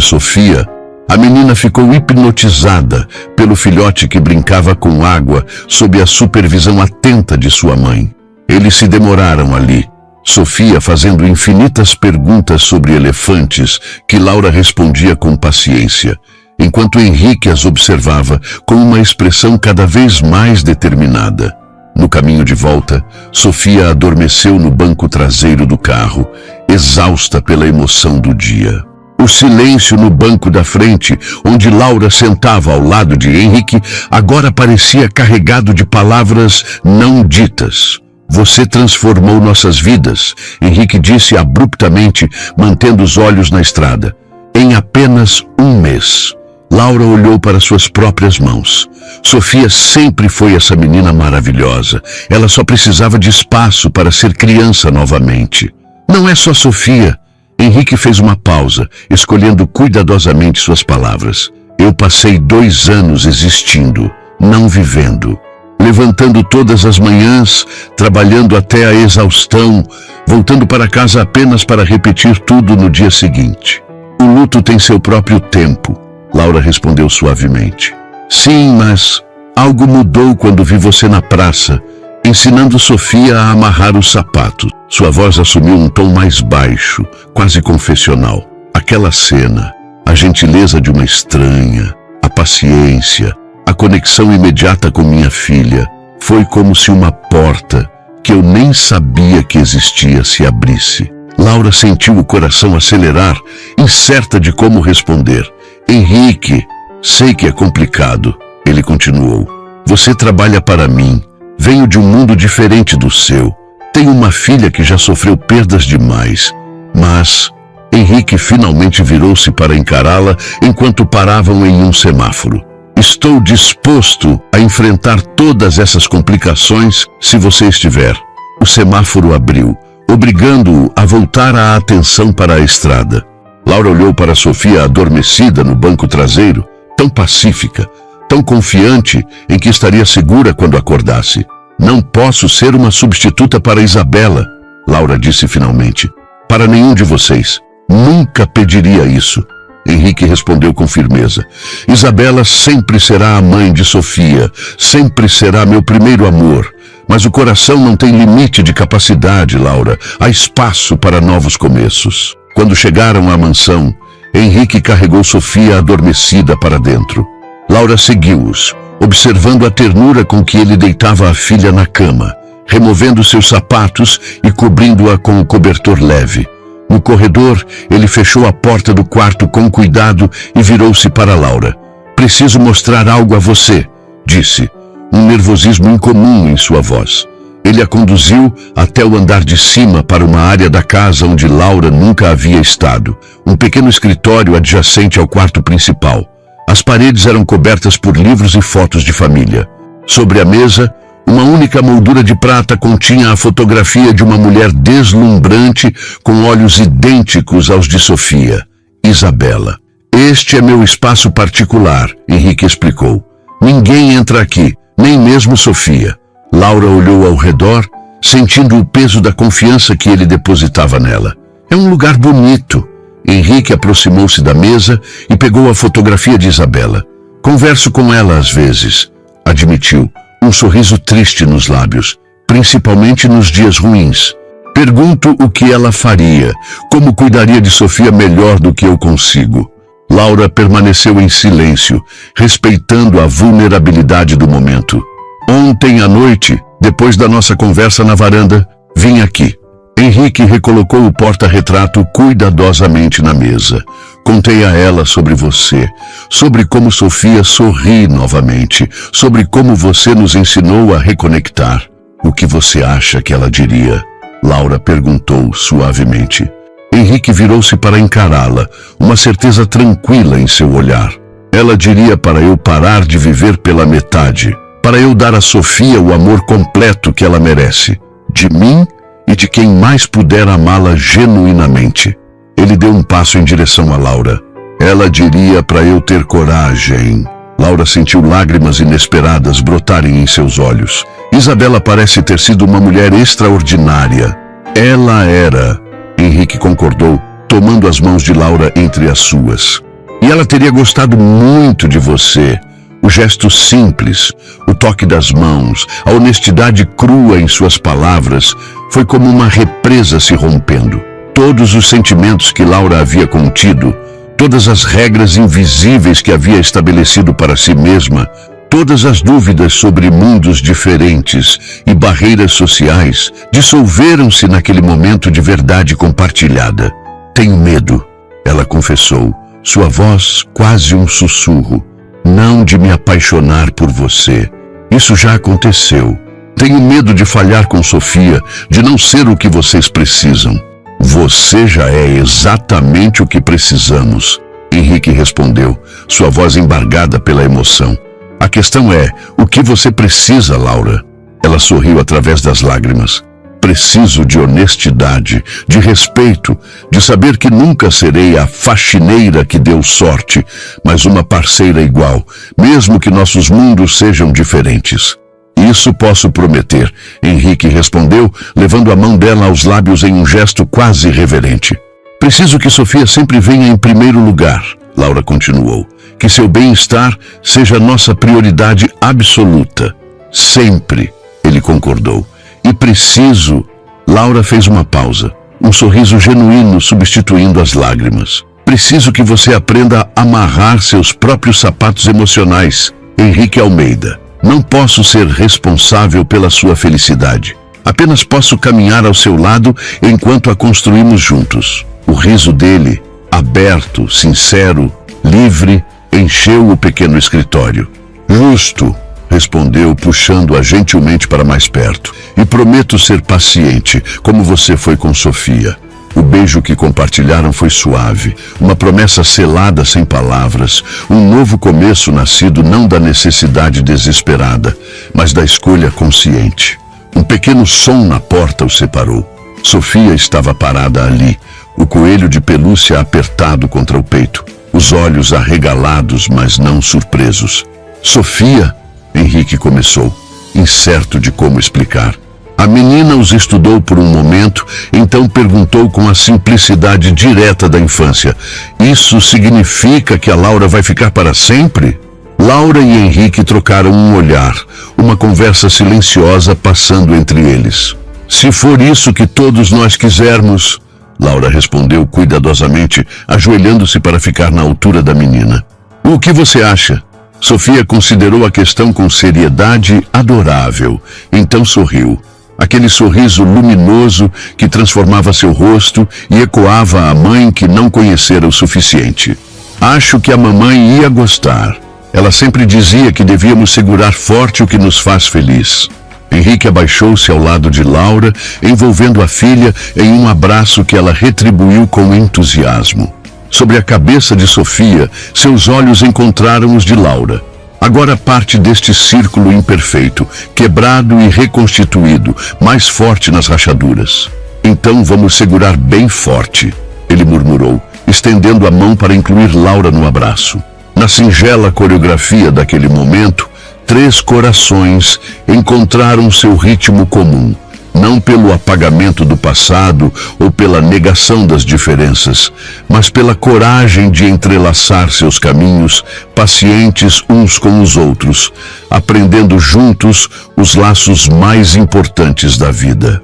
Sofia, a menina ficou hipnotizada pelo filhote que brincava com água sob a supervisão atenta de sua mãe. Eles se demoraram ali, Sofia fazendo infinitas perguntas sobre elefantes que Laura respondia com paciência, enquanto Henrique as observava com uma expressão cada vez mais determinada. No caminho de volta, Sofia adormeceu no banco traseiro do carro, exausta pela emoção do dia. O silêncio no banco da frente, onde Laura sentava ao lado de Henrique, agora parecia carregado de palavras não ditas. Você transformou nossas vidas, Henrique disse abruptamente, mantendo os olhos na estrada. Em apenas um mês. Laura olhou para suas próprias mãos. Sofia sempre foi essa menina maravilhosa. Ela só precisava de espaço para ser criança novamente. Não é só Sofia. Henrique fez uma pausa, escolhendo cuidadosamente suas palavras. Eu passei 2 anos existindo, não vivendo. Levantando todas as manhãs, trabalhando até a exaustão, voltando para casa apenas para repetir tudo no dia seguinte. O luto tem seu próprio tempo, Laura respondeu suavemente. Sim, mas algo mudou quando vi você na praça, ensinando Sofia a amarrar os sapatos. Sua voz assumiu um tom mais baixo, quase confessional. Aquela cena, a gentileza de uma estranha, a paciência, a conexão imediata com minha filha, foi como se uma porta que eu nem sabia que existia se abrisse. Laura sentiu o coração acelerar, incerta de como responder. Henrique, sei que é complicado, ele continuou. Você trabalha para mim. Venho de um mundo diferente do seu. Tenho uma filha que já sofreu perdas demais. Mas Henrique finalmente virou-se para encará-la enquanto paravam em um semáforo. Estou disposto a enfrentar todas essas complicações se você estiver. O semáforo abriu, obrigando-o a voltar a atenção para a estrada. Laura olhou para Sofia adormecida no banco traseiro, tão pacífica, tão confiante em que estaria segura quando acordasse. Não posso ser uma substituta para Isabela, Laura disse finalmente. Para nenhum de vocês. Nunca pediria isso. Henrique respondeu com firmeza. Isabela sempre será a mãe de Sofia, sempre será meu primeiro amor. Mas o coração não tem limite de capacidade, Laura. Há espaço para novos começos. Quando chegaram à mansão, Henrique carregou Sofia adormecida para dentro. Laura seguiu-os, observando a ternura com que ele deitava a filha na cama, removendo seus sapatos e cobrindo-a com um cobertor leve. No corredor, ele fechou a porta do quarto com cuidado e virou-se para Laura. Preciso mostrar algo a você, disse. um nervosismo incomum em sua voz. Ele a conduziu até o andar de cima para uma área da casa onde Laura nunca havia estado, um pequeno escritório adjacente ao quarto principal. As paredes eram cobertas por livros e fotos de família. Sobre a mesa, uma única moldura de prata continha a fotografia de uma mulher deslumbrante com olhos idênticos aos de Sofia, Isabela. Este é meu espaço particular, Henrique explicou. Ninguém entra aqui, nem mesmo Sofia. Laura olhou ao redor, sentindo o peso da confiança que ele depositava nela. É um lugar bonito. Henrique aproximou-se da mesa e pegou a fotografia de Isabela. Converso com ela às vezes, admitiu, um sorriso triste nos lábios, principalmente nos dias ruins. Pergunto o que ela faria, como cuidaria de Sofia melhor do que eu consigo. Laura permaneceu em silêncio, respeitando a vulnerabilidade do momento. Ontem à noite, depois da nossa conversa na varanda, vim aqui. Henrique recolocou o porta-retrato cuidadosamente na mesa. Contei a ela sobre você, sobre como Sofia sorri novamente, sobre como você nos ensinou a reconectar. O que você acha que ela diria? Laura perguntou suavemente. Henrique virou-se para encará-la, uma certeza tranquila em seu olhar. Ela diria para eu parar de viver pela metade, para eu dar a Sofia o amor completo que ela merece, de mim e de quem mais puder amá-la genuinamente. Ele deu um passo em direção a Laura. Ela diria para eu ter coragem. Laura sentiu lágrimas inesperadas brotarem em seus olhos. Isabela parece ter sido uma mulher extraordinária. Ela era, Henrique concordou, tomando as mãos de Laura entre as suas. E ela teria gostado muito de você. O gesto simples, o toque das mãos, a honestidade crua em suas palavras, foi como uma represa se rompendo. Todos os sentimentos que Laura havia contido, todas as regras invisíveis que havia estabelecido para si mesma, todas as dúvidas sobre mundos diferentes e barreiras sociais, dissolveram-se naquele momento de verdade compartilhada. Tenho medo, ela confessou, sua voz quase um sussurro. Não de me apaixonar por você. Isso já aconteceu. Tenho medo de falhar com Sofia, de não ser o que vocês precisam. Você já é exatamente o que precisamos, Henrique respondeu, sua voz embargada pela emoção. A questão é, o que você precisa, Laura? Ela sorriu através das lágrimas. Preciso de honestidade, de respeito, de saber que nunca serei a faxineira que deu sorte, mas uma parceira igual, mesmo que nossos mundos sejam diferentes. Isso posso prometer, Henrique respondeu, levando a mão dela aos lábios em um gesto quase reverente. Preciso que Sofia sempre venha em primeiro lugar, Laura continuou. Que seu bem-estar seja nossa prioridade absoluta. Sempre, ele concordou. E preciso... Laura fez uma pausa, um sorriso genuíno substituindo as lágrimas. Preciso que você aprenda a amarrar seus próprios sapatos emocionais, Henrique Almeida. Não posso ser responsável pela sua felicidade. Apenas posso caminhar ao seu lado enquanto a construímos juntos. O riso dele, aberto, sincero, livre, encheu o pequeno escritório. Justo, respondeu, puxando-a gentilmente para mais perto. E prometo ser paciente, como você foi com Sofia. O beijo que compartilharam foi suave, uma promessa selada sem palavras, um novo começo nascido não da necessidade desesperada, mas da escolha consciente. Um pequeno som na porta os separou. Sofia estava parada ali, o coelho de pelúcia apertado contra o peito, os olhos arregalados, mas não surpresos. Sofia, Henrique começou, incerto de como explicar. A menina os estudou por um momento, então perguntou com a simplicidade direta da infância. Isso significa que a Laura vai ficar para sempre? Laura e Henrique trocaram um olhar, uma conversa silenciosa passando entre eles. Se for isso que todos nós quisermos, Laura respondeu cuidadosamente, ajoelhando-se para ficar na altura da menina. O que você acha? Sofia considerou a questão com seriedade adorável, então sorriu. Aquele sorriso luminoso que transformava seu rosto e ecoava a mãe que não conhecera o suficiente. Acho que a mamãe ia gostar. Ela sempre dizia que devíamos segurar forte o que nos faz feliz. Henrique abaixou-se ao lado de Laura, envolvendo a filha em um abraço que ela retribuiu com entusiasmo. Sobre a cabeça de Sofia, seus olhos encontraram os de Laura. Agora parte deste círculo imperfeito, quebrado e reconstituído, mais forte nas rachaduras. Então vamos segurar bem forte, ele murmurou, estendendo a mão para incluir Laura no abraço. Na singela coreografia daquele momento, 3 corações encontraram seu ritmo comum, não pelo apagamento do passado ou pela negação das diferenças, mas pela coragem de entrelaçar seus caminhos, pacientes uns com os outros, aprendendo juntos os laços mais importantes da vida.